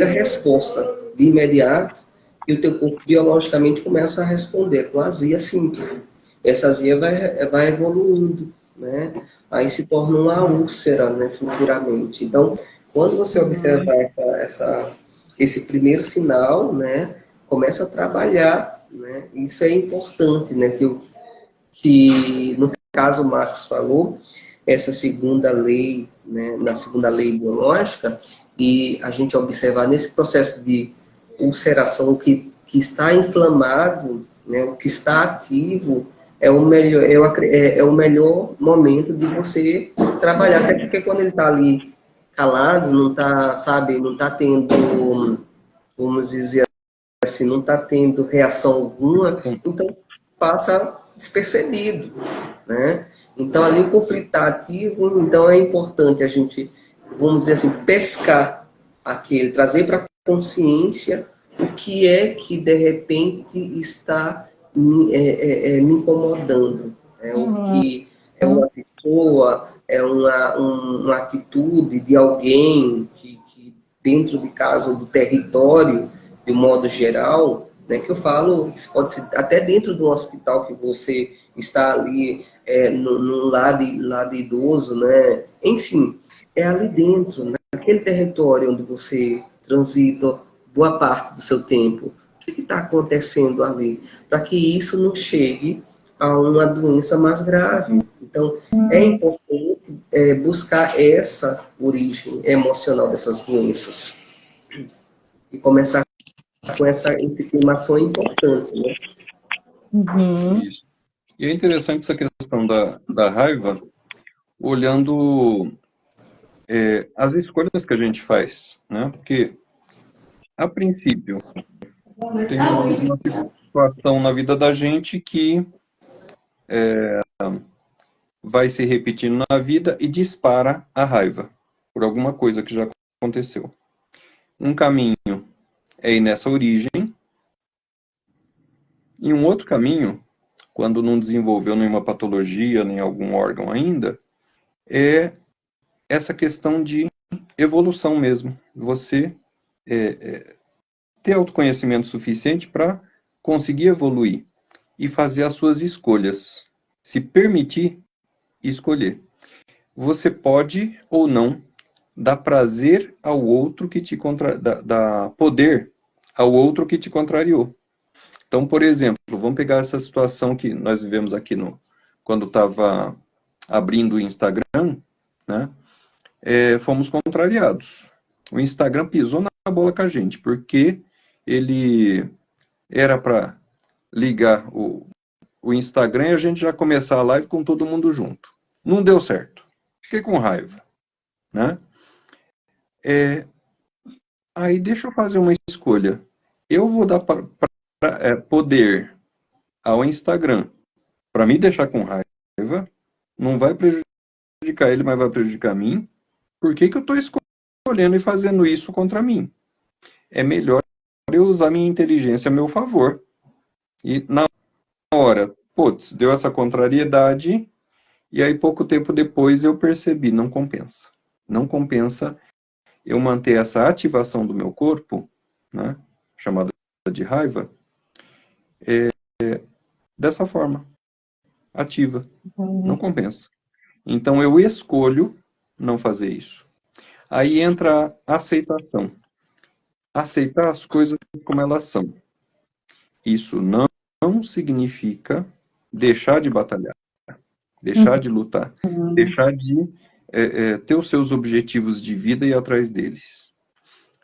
resposta de imediato, e o teu corpo biologicamente começa a responder com azia simples. essa azia vai evoluindo, né? Aí se torna uma úlcera, né, futuramente. Então, quando você observar esse primeiro sinal, né, começa a trabalhar, né? Isso é importante, né, que no caso o Marcos falou, essa segunda lei, né, na segunda lei biológica, e a gente observar nesse processo de ulceração, que está inflamado, né, o que está ativo, é o melhor, é o melhor momento de você trabalhar, até porque quando ele está ali calado, não está, sabe, não está tendo, vamos dizer assim, não está tendo reação alguma, Sim. então passa despercebido, né? Então ali o conflito está ativo, então é importante a gente, vamos dizer assim, pescar aquele, trazer para a consciência o que é que de repente está me incomodando, o que é uma pessoa, é uma atitude de alguém que dentro de casa do território, de um modo geral, né, que eu falo, isso pode ser até dentro de um hospital que você está ali no lar de idoso, né? Enfim, é ali dentro, naquele território onde você transita boa parte do seu tempo. O que está acontecendo ali? Para que isso não chegue a uma doença mais grave. Então, é importante buscar essa origem emocional dessas doenças e começar com essa informação importante, né? Isso. E é interessante essa questão da raiva, olhando as escolhas que a gente faz, né? Porque, a princípio, tem uma situação na vida da gente que vai se repetindo na vida e dispara a raiva por alguma coisa que já aconteceu. Um caminho é ir nessa origem, e um outro caminho, quando não desenvolveu nenhuma patologia, nem algum órgão ainda, é essa questão de evolução mesmo. Você ter autoconhecimento suficiente para conseguir evoluir e fazer as suas escolhas. Se permitir escolher. Você pode ou não dar prazer ao outro que te dar poder ao outro que te contrariou. Então, por exemplo, vamos pegar essa situação que nós vivemos aqui quando estava abrindo o Instagram, né? Fomos contrariados. O Instagram pisou na bola com a gente, porque ele era para ligar o Instagram e a gente já começar a live com todo mundo junto. Não deu certo. Fiquei com raiva, né? Aí deixa eu fazer uma escolha. Eu vou dar poder ao Instagram para me deixar com raiva, não vai prejudicar ele, mas vai prejudicar a mim. Por que eu estou escolhendo e fazendo isso contra mim? É melhor eu usar minha inteligência a meu favor. E na hora, putz, deu essa contrariedade, e aí pouco tempo depois eu percebi, não compensa. Não compensa eu manter essa ativação do meu corpo, né, chamada de raiva, dessa forma, ativa. Não compensa. Então eu escolho não fazer isso. Aí entra a aceitação. Aceitar as coisas como elas são. Isso não significa deixar de batalhar, deixar de lutar, deixar de ter os seus objetivos de vida e ir atrás deles.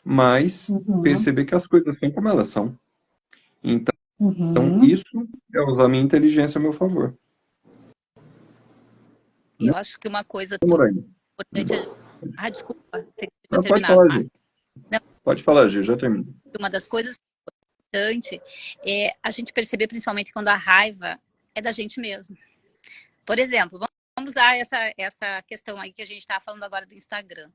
Mas perceber que as coisas são como elas são. Então isso é usar a minha inteligência a meu favor. Eu acho que uma coisa importante é... desculpa, você não, terminar. Pode falar, Gi. Pode falar, Gi, já termino. Uma das coisas importantes é a gente perceber, principalmente quando a raiva é da gente mesmo. Por exemplo, vamos usar essa questão aí que a gente está falando agora do Instagram.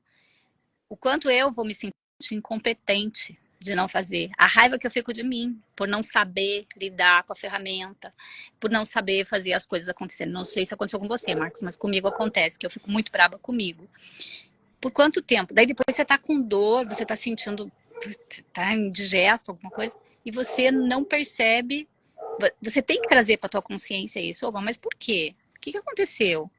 O quanto eu vou me sentir incompetente de não fazer. A raiva que eu fico de mim, por não saber lidar com a ferramenta, por não saber fazer as coisas acontecerem. Não sei se aconteceu com você, Marcos, mas comigo acontece, que eu fico muito brava comigo. Por quanto tempo? Daí depois você tá com dor, você tá sentindo, tá indigesto, alguma coisa, e você não percebe, Você tem que trazer para tua consciência isso. Opa, mas por quê? O que aconteceu?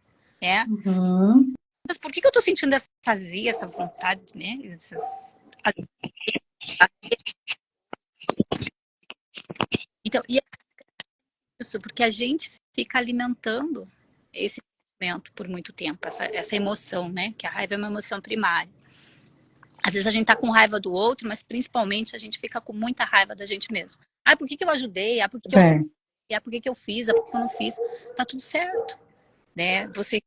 Uhum. Mas por que eu tô sentindo essa azia, essa vontade, né? Então, e é isso, porque a gente fica alimentando esse sentimento por muito tempo, essa emoção, né? Que a raiva é uma emoção primária. Às vezes a gente tá com raiva do outro, mas principalmente a gente fica com muita raiva da gente mesmo. Ah, por que eu ajudei? Ah, por que por que eu fiz? Ah, por que eu não fiz? Tá tudo certo, né? Você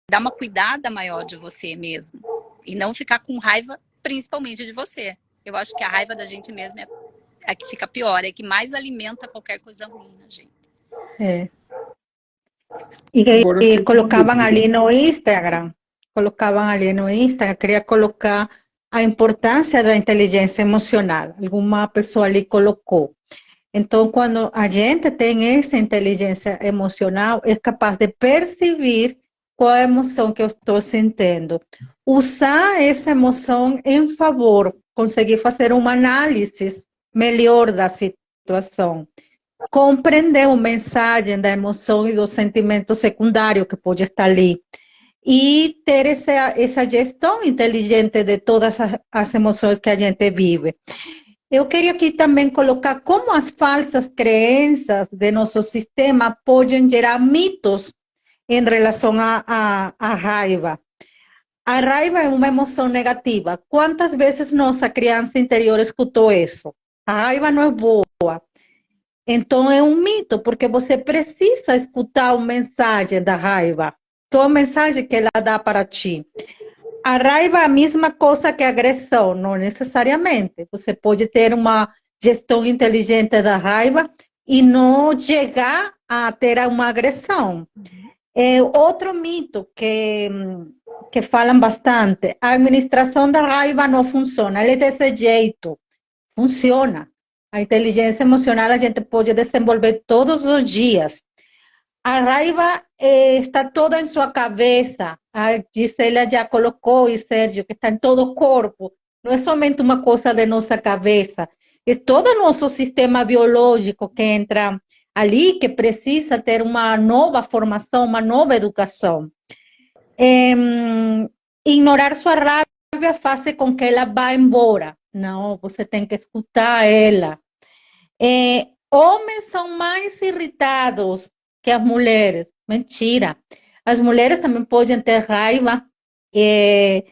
dá uma cuidada maior de você mesmo e não ficar com raiva principalmente de você. Eu acho que a raiva da gente mesmo é a que fica pior, é que mais alimenta qualquer coisa ruim na gente. É. Agora, E colocavam ali no Instagram, queria colocar a importância da inteligência emocional. Alguma pessoa ali colocou. Então, quando a gente tem essa inteligência emocional, é capaz de perceber qual é a emoção que eu estou sentindo. Usar essa emoção em favor, conseguir fazer uma análise melhor da situação. Compreender a mensagem da emoção e do sentimento secundário que pode estar ali. E ter essa gestão inteligente de todas as emoções que a gente vive. Eu queria aqui também colocar como as falsas crenças de nosso sistema podem gerar mitos em relação à raiva. A raiva é uma emoção negativa. Quantas vezes nossa criança interior escutou isso? A raiva não é boa. Então é um mito, porque você precisa escutar a mensagem da raiva. Qual a mensagem que ela dá para ti? A raiva é a mesma coisa que a agressão, não necessariamente. Você pode ter uma gestão inteligente da raiva e não chegar a ter uma agressão. Outro mito que falam bastante, a administração da raiva não funciona, ela é desse jeito. Funciona. A inteligência emocional a gente pode desenvolver todos os dias. A raiva está toda em sua cabeça. A Gisela já colocou, e Sérgio, que está em todo o corpo. Não é somente uma coisa de nossa cabeça. É todo o nosso sistema biológico que entra ali, que precisa ter uma nova formação, uma nova educação. Ignorar sua raiva faz com que ela vá embora. Não, você tem que escutar ela. Homens são mais irritados que as mulheres. Mentira. As mulheres também podem ter raiva. É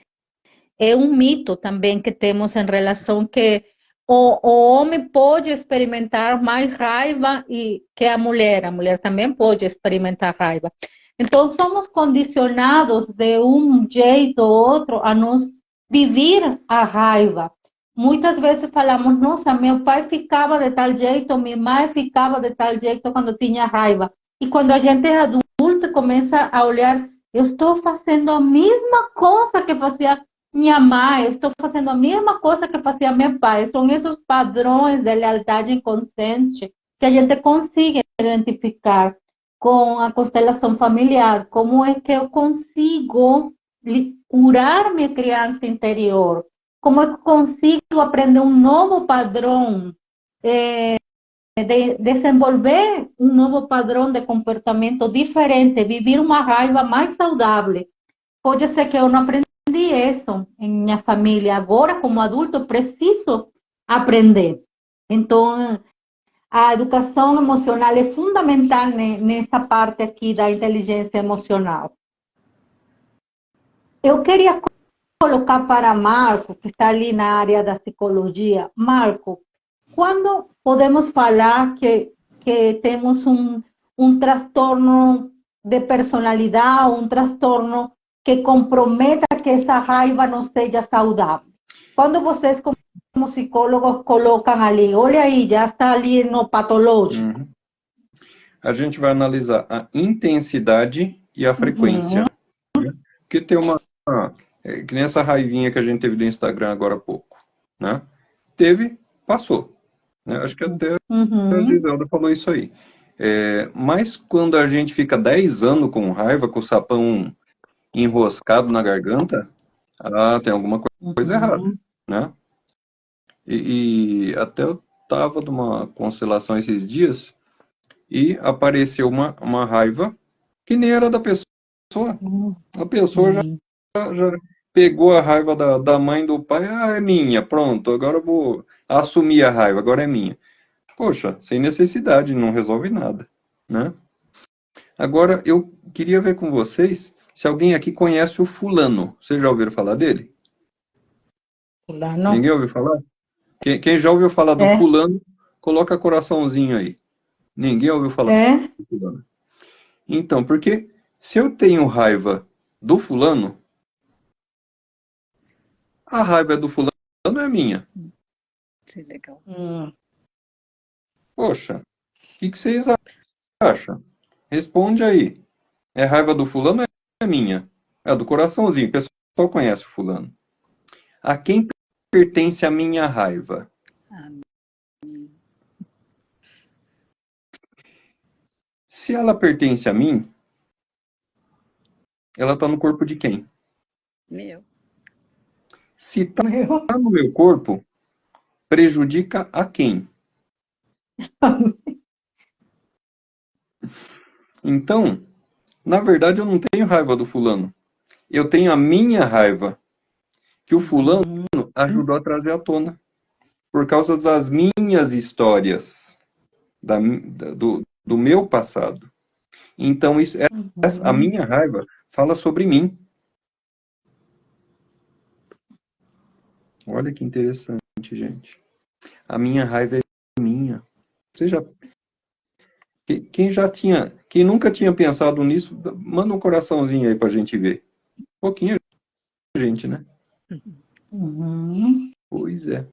um mito também que temos em relação que o homem pode experimentar mais raiva que a mulher. A mulher também pode experimentar raiva. Então, somos condicionados de um jeito ou outro a nos viver a raiva. Muitas vezes falamos, nossa, meu pai ficava de tal jeito, minha mãe ficava de tal jeito quando tinha raiva. E quando a gente é adulto, começa a olhar, eu estou fazendo a mesma coisa que fazia minha mãe, eu estou fazendo a mesma coisa que fazia meu pai. São esses padrões de lealdade inconsciente que a gente consegue identificar com a constelação familiar. Como é que eu consigo curar minha criança interior? Como eu consigo aprender um novo padrão, desenvolver um novo padrão de comportamento diferente, viver uma raiva mais saudável? Pode ser que eu não aprendi isso em minha família. Agora, como adulto, eu preciso aprender. Então, a educação emocional é fundamental nessa parte aqui da inteligência emocional. Eu queria colocar para Marco, que está ali na área da psicologia. Marco, quando podemos falar que temos um transtorno de personalidade, um transtorno que comprometa que essa raiva não seja saudável? Quando vocês, como psicólogos, colocam ali, olha aí, já está ali no patológico. A gente vai analisar a intensidade e a frequência. Porque tem que nem essa raivinha que a gente teve do Instagram agora há pouco, né? Teve, passou. Né? Acho que até a Giselda falou isso aí. Mas quando a gente fica 10 anos com raiva, com o sapão enroscado na garganta, tem alguma coisa errada, né? E até eu estava numa constelação esses dias e apareceu uma raiva que nem era da pessoa. A pessoa já pegou a raiva da mãe do pai, é minha, pronto, agora eu vou assumir a raiva, agora é minha. Poxa, sem necessidade, não resolve nada, né? Agora, eu queria ver com vocês se alguém aqui conhece o fulano. Vocês já ouviram falar dele? Fulano. Ninguém ouviu falar? Quem já ouviu falar do fulano, coloca coraçãozinho aí. Ninguém ouviu falar do fulano. Então, porque se eu tenho raiva do fulano, a raiva do fulano é minha. Que legal. Poxa, o que vocês acham? Responde aí. É raiva do fulano ou é minha? É do coraçãozinho. O pessoal conhece o fulano. A quem pertence a minha raiva? Se ela pertence a mim, ela está no corpo de quem? Meu. Se está no meu corpo, prejudica a quem? Então, na verdade, eu não tenho raiva do fulano. Eu tenho a minha raiva, que o fulano ajudou a trazer à tona. Por causa das minhas histórias, do meu passado. Então, a minha raiva fala sobre mim. Olha que interessante, gente. A minha raiva é minha. Quem nunca tinha pensado nisso, manda um coraçãozinho aí pra gente ver. Pouquinho, gente, né? Pois é.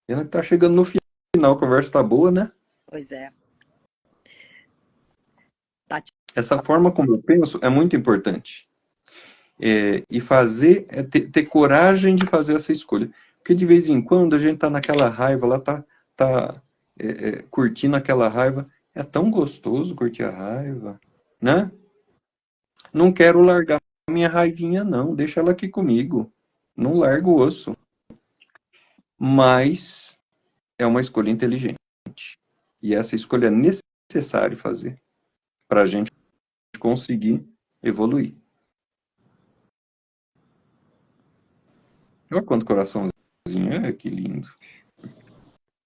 Ela tá chegando no final, a conversa tá boa, né? Pois é. Essa forma como eu penso é muito importante. E fazer, ter coragem de fazer essa escolha. Porque de vez em quando a gente tá naquela raiva, ela tá curtindo aquela raiva. É tão gostoso curtir a raiva, né? Não quero largar minha raivinha, não. Deixa ela aqui comigo. Não largo o osso. Mas é uma escolha inteligente. E essa escolha é necessário fazer para a gente conseguir evoluir. Olha quanto coraçãozinho. Que lindo.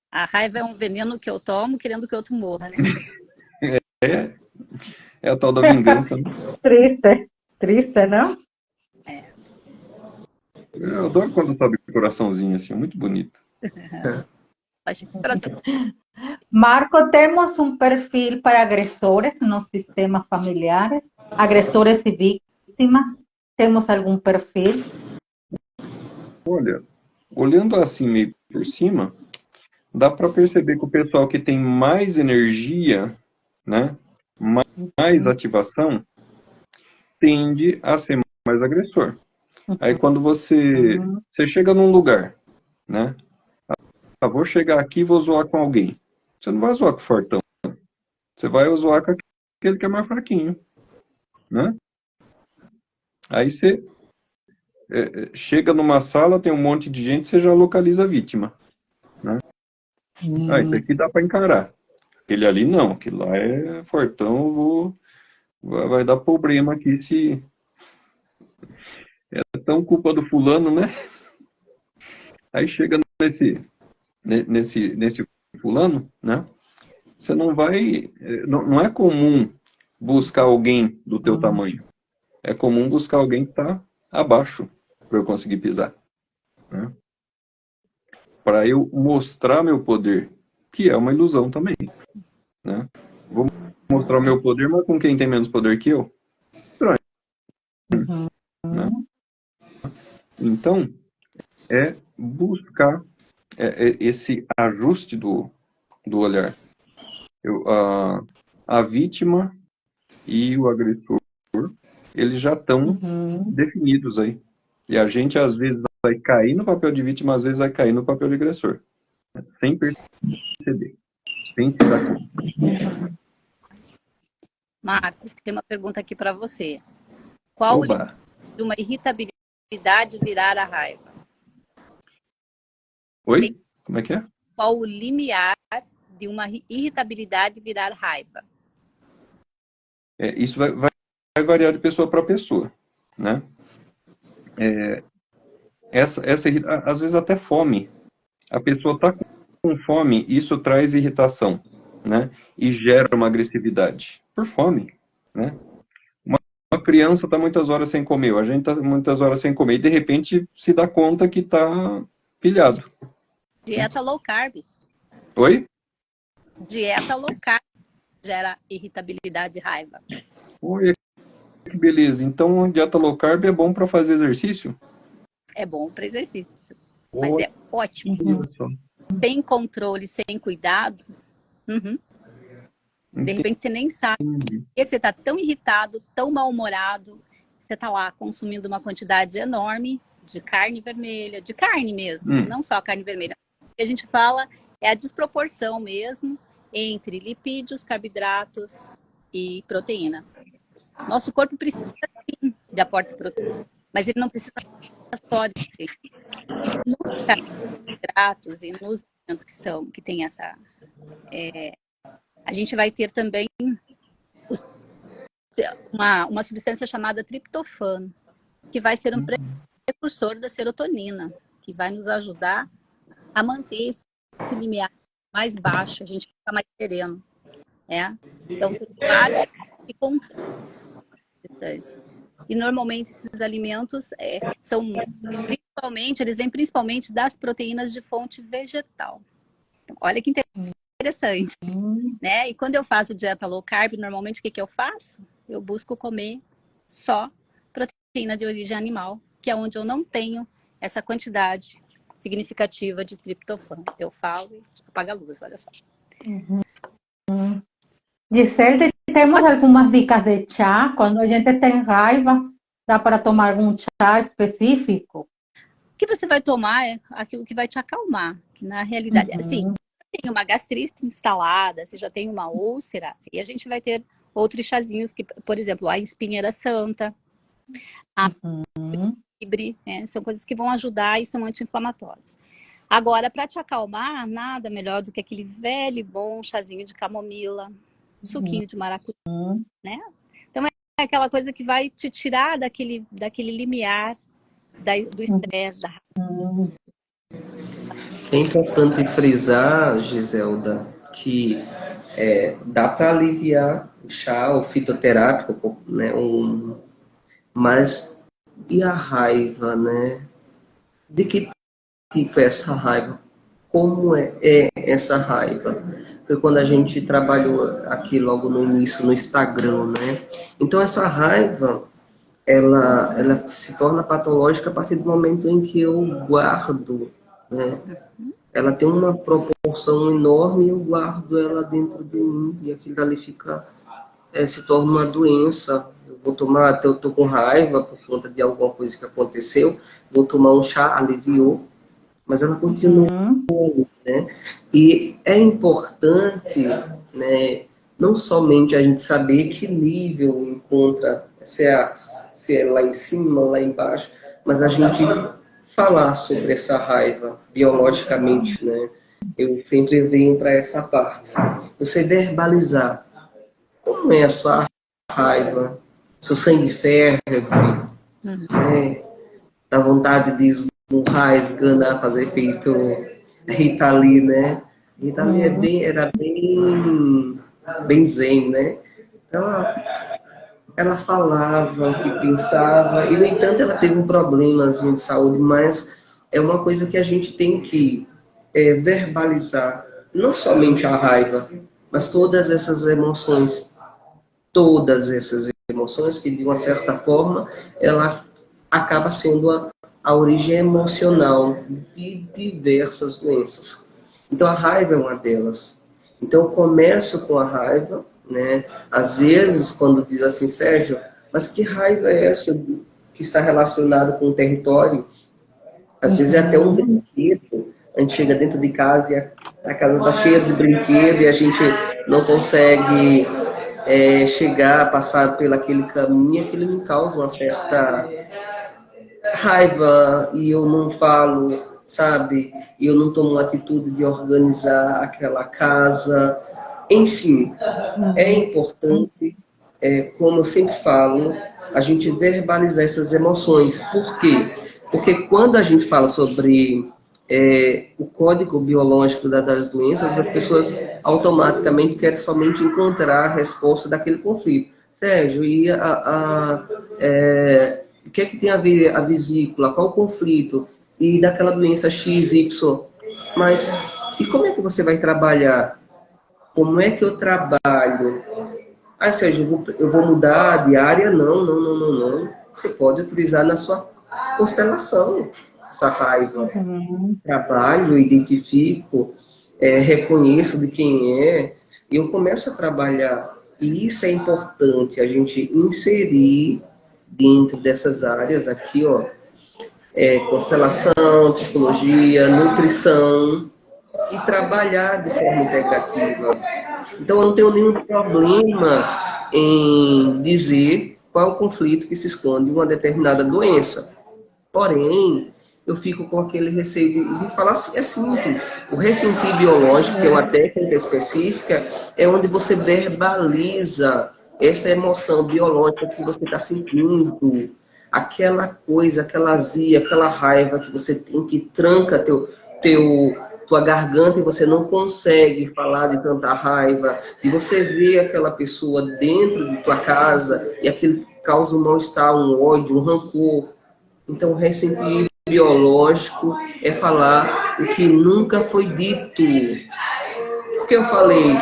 A raiva é um veneno que eu tomo querendo que o outro morra, né? É a tal da vingança, né? Triste, não? Eu adoro quando sobe coraçãozinho assim, é muito bonito. Marco, temos um perfil para agressores no sistema familiares, agressores e vítimas. Temos algum perfil? Olha, olhando assim meio por cima, dá para perceber que o pessoal que tem mais energia, né, mais ativação, tende a ser mais agressor. Aí quando você chega num lugar, né, vou chegar aqui e vou zoar com alguém. Você não vai zoar com o fortão. Você vai zoar com aquele que é mais fraquinho, né? Aí você chega numa sala, tem um monte de gente, você já localiza a vítima, né? Isso aqui dá para encarar. Aquele ali não, aquele lá é fortão, vai dar problema aqui se é tão culpa do fulano, né? Aí chega nesse fulano, né? Você não vai, não é comum buscar alguém do teu tamanho. É comum buscar alguém que está abaixo para eu conseguir pisar, né? Para eu mostrar meu poder, que é uma ilusão também, né? Vou mostrar o meu poder, mas com quem tem menos poder que eu? Estranho, né? Então, é buscar esse ajuste do olhar. A vítima e o agressor, eles já estão definidos aí. E a gente, às vezes, vai cair no papel de vítima, às vezes vai cair no papel de agressor. Sem perceber. Sem se dar conta. Marcos, tem uma pergunta aqui para você. Qual o limite de uma irritabilidade virar a raiva? Oi? Como é que é? qual o limiar de uma irritabilidade virar raiva? Isso vai variar de pessoa para pessoa, né? Às vezes até fome. A pessoa está com fome, isso traz irritação, né? E gera uma agressividade por fome, né? Uma criança está muitas horas sem comer, a gente está muitas horas sem comer, e de repente se dá conta que está pilhado. Dieta low carb. Oi? Dieta low carb gera irritabilidade e raiva. Oi, que beleza. Então, dieta low carb é bom para fazer exercício? É bom para exercício, mas é ótimo. Sem controle, sem cuidado, de repente você nem sabe. Porque você está tão irritado, tão mal-humorado, você está lá consumindo uma quantidade enorme de carne vermelha, de carne mesmo, não só carne vermelha. O que a gente fala é a desproporção mesmo entre lipídios, carboidratos e proteína. Nosso corpo precisa sim de aporte de proteína, mas ele não precisa só de proteína. Nos carboidratos e nos alimentos que tem essa... a gente vai ter também uma substância chamada triptofano, que vai ser um precursor da serotonina, que vai nos ajudar a manter esse limiar mais baixo, a gente fica mais sereno. Então, tem vários que controlam. E normalmente esses alimentos eles vêm principalmente das proteínas de fonte vegetal. Então, olha que interessante, né? E quando eu faço dieta low carb, normalmente o que eu faço? Eu busco comer só proteína de origem animal, que é onde eu não tenho essa quantidade significativa de triptofano. Eu falo e apaga a luz, olha só. Gisele, temos algumas dicas de chá? Quando a gente tem raiva, dá para tomar algum chá específico? O que você vai tomar é aquilo que vai te acalmar, que na realidade, assim, tem uma gastrite instalada, você já tem uma úlcera, e a gente vai ter outros chazinhos, que, por exemplo, a espinheira santa, a fibre, são coisas que vão ajudar e são anti-inflamatórios. Agora, para te acalmar, nada melhor do que aquele velho e bom chazinho de camomila, suquinho de maracujá, né? Então, é aquela coisa que vai te tirar daquele limiar do estresse, da raiva. É importante frisar, Giselda, que dá para aliviar o chá, o fitoterápico, né? Mas e a raiva, né? De que tipo é essa raiva? Como é essa raiva? Foi quando a gente trabalhou aqui logo no início no Instagram, né? Então essa raiva, ela se torna patológica a partir do momento em que eu guardo, né? Ela tem uma proporção enorme e eu guardo ela dentro de mim e aquilo ali se torna uma doença. Eu tô com raiva por conta de alguma coisa que aconteceu, vou tomar um chá, aliviou, mas ela continua, né? E é importante, né, não somente a gente saber que nível encontra, se é lá em cima, lá embaixo, mas a gente falar sobre essa raiva biologicamente, né? Eu sempre venho para essa parte. Você verbalizar como é a sua raiva, seu sangue ferve, né? Dá vontade de esmurrar, esganar, fazer feito Rita Lee, né? Rita Lee era bem zen, né? Então, ela falava o que pensava, e no entanto ela teve um problema de saúde, mas é uma coisa que a gente tem que verbalizar, não somente a raiva, mas todas essas emoções que de uma certa forma ela acaba sendo a origem emocional de diversas doenças. Então a raiva é uma delas. Então eu começo com a raiva, né? Às vezes, quando diz assim, Sérgio, mas que raiva é essa que está relacionada com o território? Às vezes é até um brinquedo. A gente chega dentro de casa e a casa está cheia de brinquedo e a gente não consegue chegar, passar pelo aquele caminho, aquilo me causa uma certa raiva e eu não falo sabe? E eu não tomo a atitude de organizar aquela casa. Enfim, é importante, como eu sempre falo, a gente verbalizar essas emoções. Por quê? Porque quando a gente fala sobre o código biológico das doenças, as pessoas automaticamente querem somente encontrar a resposta daquele conflito. Sérgio, e o que é que tem a ver a vesícula? Qual o conflito? E daquela doença X, Y? Mas, e como é que você vai trabalhar? Como é que eu trabalho? Ah, Sérgio, eu vou mudar de área? Não, não, não, não, não. Você pode utilizar na sua constelação essa raiva. Trabalho, identifico, reconheço de quem é, e eu começo a trabalhar. E isso é importante, a gente inserir dentro dessas áreas aqui, ó, constelação, psicologia, nutrição, e trabalhar de forma integrativa. Então, eu não tenho nenhum problema em dizer qual é o conflito que se esconde em uma determinada doença. Porém, eu fico com aquele receio de falar assim, é simples. O ressentir biológico, que é uma técnica específica, é onde você verbaliza essa emoção biológica que você está sentindo, aquela coisa, aquela azia, aquela raiva que você tem, que tranca tua garganta e você não consegue falar de tanta raiva, e você vê aquela pessoa dentro de tua casa e aquilo causa um mal-estar, um ódio, um rancor. Então, ressentir biológico é falar o que nunca foi dito. Por que eu falei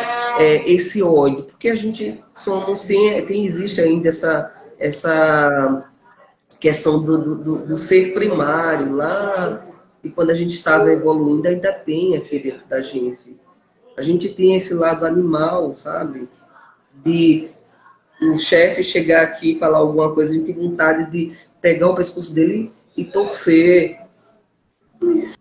esse ódio? Porque a gente existe ainda essa questão do ser primário lá, e quando a gente estava evoluindo, ainda tem aqui dentro da gente. A gente tem esse lado animal, sabe? De um chefe chegar aqui e falar alguma coisa, a gente tem vontade de pegar o pescoço dele e torcer. Não existe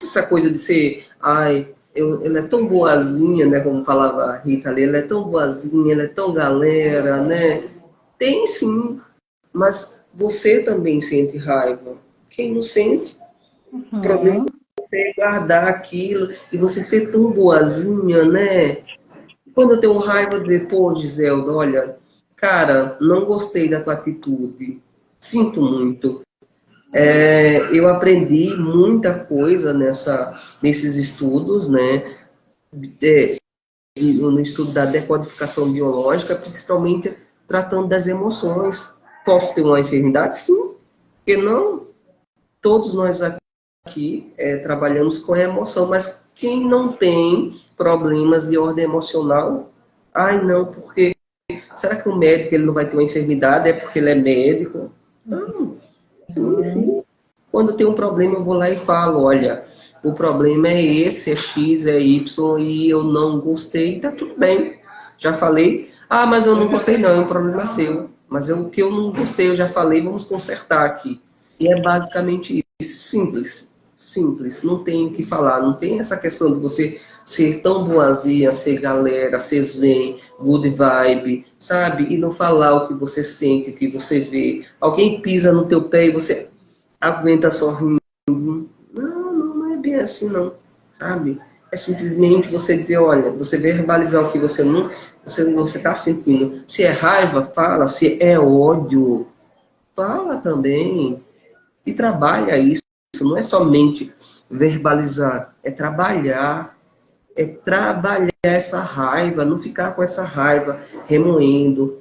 essa coisa de ser, ela é tão boazinha, né? Como falava a Rita ali, ela é tão boazinha, ela é tão galera, né? Tem sim, mas você também sente raiva. Quem não sente? O problema é você guardar aquilo e você ser tão boazinha, né? Quando eu tenho raiva depois, Giselda, olha, cara, não gostei da tua atitude, sinto muito. Eu aprendi muita coisa nesses estudos, né? No estudo da decodificação biológica, principalmente tratando das emoções. Posso ter uma enfermidade? Sim. Porque não? Todos nós aqui trabalhamos com a emoção, mas quem não tem problemas de ordem emocional? Ai, não, porque será que o médico ele não vai ter uma enfermidade? É porque ele é médico? Não. Sim, sim. Quando tem um problema, eu vou lá e falo, olha, o problema é esse, é X, é Y, e eu não gostei, tá tudo bem. Já falei, mas eu não gostei não, é um problema seu. Mas o que eu não gostei, eu já falei, vamos consertar aqui. E é basicamente isso, simples, simples, não tem o que falar, não tem essa questão de você ser tão boazinha, ser galera, ser zen, good vibe, sabe? E não falar o que você sente, o que você vê. Alguém pisa no teu pé e você aguenta sorrindo. Não é bem assim não, sabe? É simplesmente você dizer, olha, você verbalizar o que você está sentindo. Se é raiva, fala. Se é ódio, fala também. E trabalha isso. Não é somente verbalizar, é trabalhar essa raiva, não ficar com essa raiva remoendo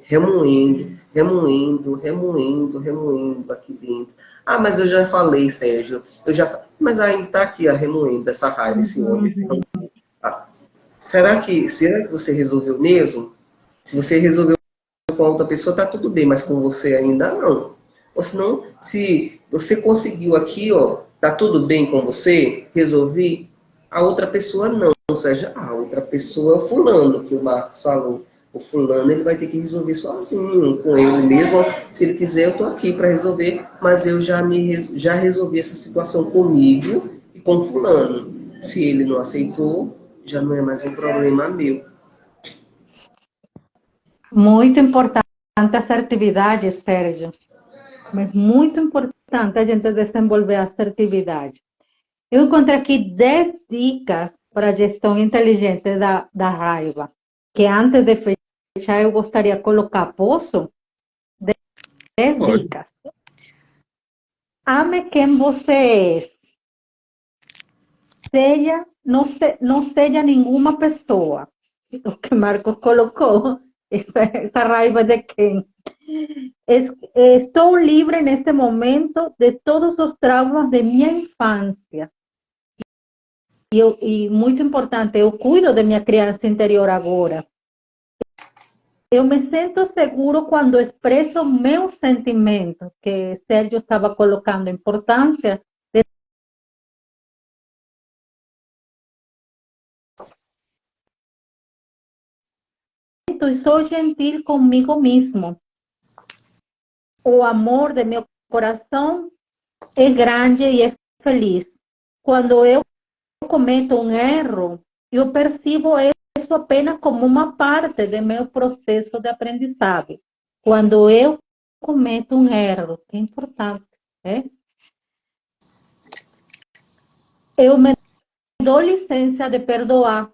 aqui dentro. Mas eu já falei, Sérgio, mas ainda está aqui remoendo essa raiva, esse ódio. Será que você resolveu mesmo? Se você resolveu com a outra pessoa, tá tudo bem, mas com você ainda não. Ou senão, se você conseguiu aqui, tá tudo bem com você, resolvi, a outra pessoa não. Ou seja, a outra pessoa é o fulano, que o Marcos falou. O fulano ele vai ter que resolver sozinho, com ele mesmo. Se ele quiser, eu estou aqui para resolver, mas eu já resolvi essa situação comigo e com o fulano. Se ele não aceitou, já não é mais um problema meu. Muito importante a assertividade, Sérgio. É muito importante a gente desenvolver a assertividade. Eu encontrei aqui 10 dicas para a gestão inteligente da raiva, que antes de fechar eu gostaria de colocar, posso? 10 Pode. dicas. Ame quem você é. Não seja nenhuma pessoa. O que Marcos colocou, essa raiva de quem? Estou livre neste momento de todos os traumas de minha infância. E muito importante, eu cuido de minha criança interior agora. Eu me sinto seguro quando expresso meus sentimentos, que Sérgio estava colocando a importância. E sou gentil comigo mesmo. O amor de meu coração é grande e é feliz. Quando eu cometo um erro, eu percebo isso apenas como uma parte do meu processo de aprendizado. Quando eu cometo um erro, que é importante, né? Eu me dou licença de perdoar.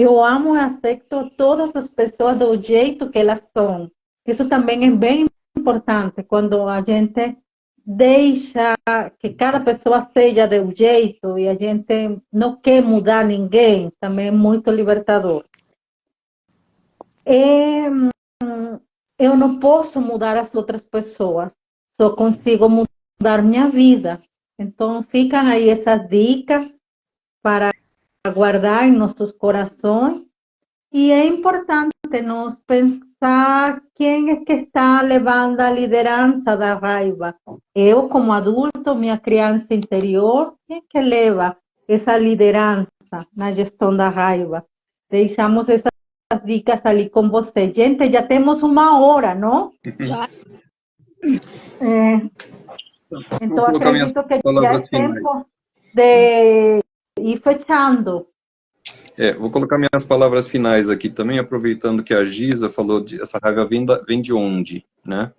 Eu amo e aceito todas as pessoas do jeito que elas são. Isso também é bem importante quando a gente deixa que cada pessoa seja de um jeito e a gente não quer mudar ninguém, também é muito libertador. Eu não posso mudar as outras pessoas, só consigo mudar minha vida. Então, ficam aí essas dicas para guardar em nossos corações. E é importante nós pensar quem é que está levando a liderança da raiva. Eu, como adulto, minha criança interior, quem é que leva essa liderança na gestão da raiva? Deixamos essas dicas ali com você. Gente, já temos 1 hora, não? Já. Então, Vou colocar minhas acredito que já palavras é finais. tempo de ir fechando. Vou colocar minhas palavras finais aqui também, aproveitando que a Giza falou de essa raiva vem de onde, né?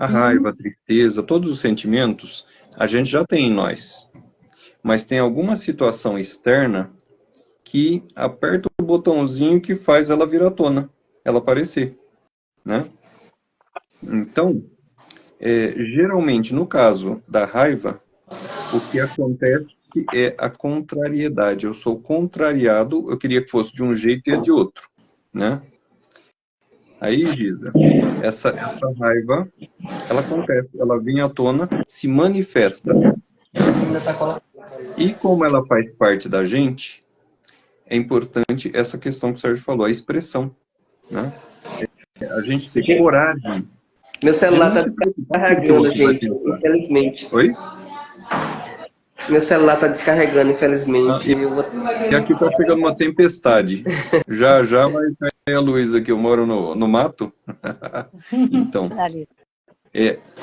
A raiva, a tristeza, todos os sentimentos, a gente já tem em nós. Mas tem alguma situação externa que aperta o botãozinho que faz ela vir à tona, ela aparecer, né? Então, geralmente, no caso da raiva, o que acontece é a contrariedade. Eu sou contrariado, eu queria que fosse de um jeito e é de outro, né? Aí, Giza, essa raiva, ela acontece, ela vem à tona, se manifesta. E como ela faz parte da gente, é importante essa questão que o Sérgio falou, a expressão, né? A gente ter coragem. Meu celular está de não se preocupar com o que o descarregando, outro vai gente, pensar. infelizmente. Oi? Meu celular está descarregando, infelizmente. E aqui está chegando uma tempestade. Já vai cair a luz aqui. Eu moro no mato. Então,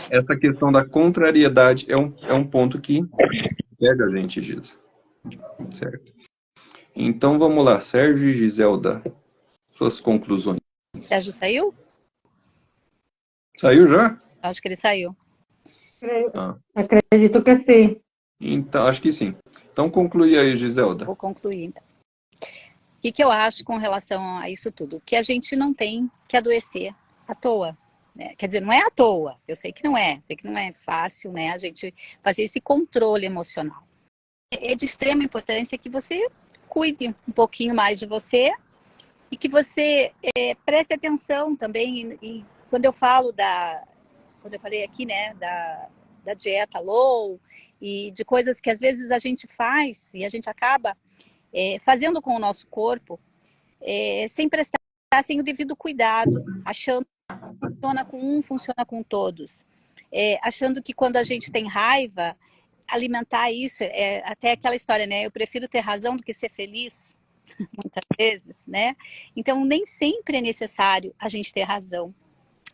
essa questão da contrariedade é um ponto que pega a gente, Giz. Certo? Então, vamos lá. Sérgio e Giselda, suas conclusões. Sérgio saiu? Saiu já? Acho que ele saiu. Acredito que sim. Então, acho que sim. Então, conclui aí, Giselda. Vou concluir, então. O que eu acho com relação a isso tudo? Que a gente não tem que adoecer à toa. Né? Quer dizer, não é à toa. Eu sei que não é. Sei que não é fácil, né? A gente fazer esse controle emocional. É de extrema importância que você cuide um pouquinho mais de você e que você preste atenção também. E quando eu falo quando eu falei aqui, né, da dieta low e de coisas que às vezes a gente faz e a gente acaba fazendo com o nosso corpo sem prestar, sem o devido cuidado, achando que funciona com um, funciona com todos. Achando que quando a gente tem raiva, alimentar isso, até aquela história, né? Eu prefiro ter razão do que ser feliz, muitas vezes, né? Então, nem sempre é necessário a gente ter razão.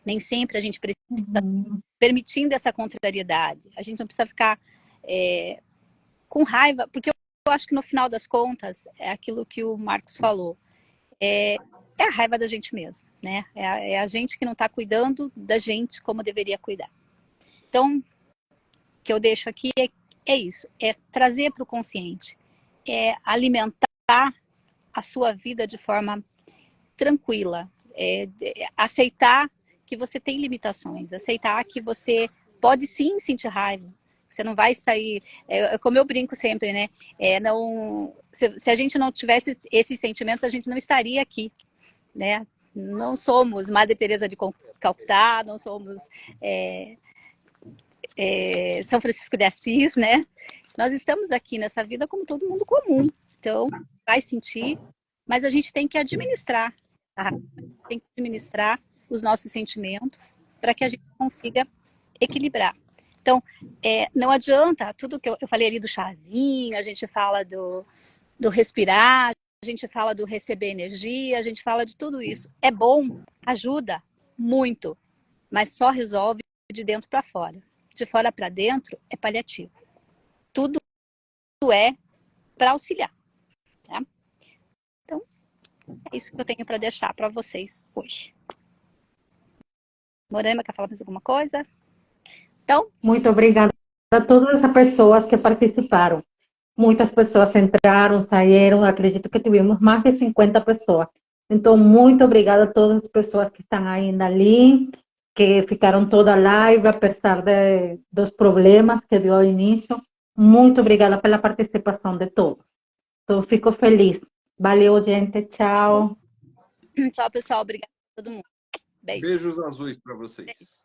Nem sempre a gente precisa, permitindo essa contrariedade. A gente não precisa ficar com raiva, porque eu acho que no final das contas, é aquilo que o Marcos falou, é a raiva da gente mesmo, né? É a gente que não está cuidando da gente como deveria cuidar. Então, o que eu deixo aqui é isso, é trazer para o consciente, é alimentar a sua vida de forma tranquila, aceitar que você tem limitações, aceitar que você pode sim sentir raiva, você não vai sair, como eu brinco sempre, né? Se a gente não tivesse esses sentimentos, a gente não estaria aqui, né? Não somos Madre Teresa de Calcutá, não somos São Francisco de Assis, né? Nós estamos aqui nessa vida como todo mundo comum. Então, vai sentir, mas a gente tem que administrar, tá? Tem que administrar os nossos sentimentos para que a gente consiga equilibrar. Então, não adianta, tudo que eu falei ali do chazinho, a gente fala do respirar, a gente fala do receber energia, a gente fala de tudo isso. É bom, ajuda muito, mas só resolve de dentro para fora. De fora para dentro é paliativo. Tudo é para auxiliar. Tá? Então, é isso que eu tenho para deixar para vocês hoje. Moraima, quer falar mais alguma coisa? Então, muito obrigada a todas as pessoas que participaram. Muitas pessoas entraram, saíram, acredito que tivemos mais de 50 pessoas. Então, muito obrigada a todas as pessoas que estão ainda ali, que ficaram toda a live, apesar dos problemas que deu ao início. Muito obrigada pela participação de todos. Então, fico feliz. Valeu, gente. Tchau. tchau, pessoal. Obrigada a todo mundo. Beijo. Beijos azuis para vocês.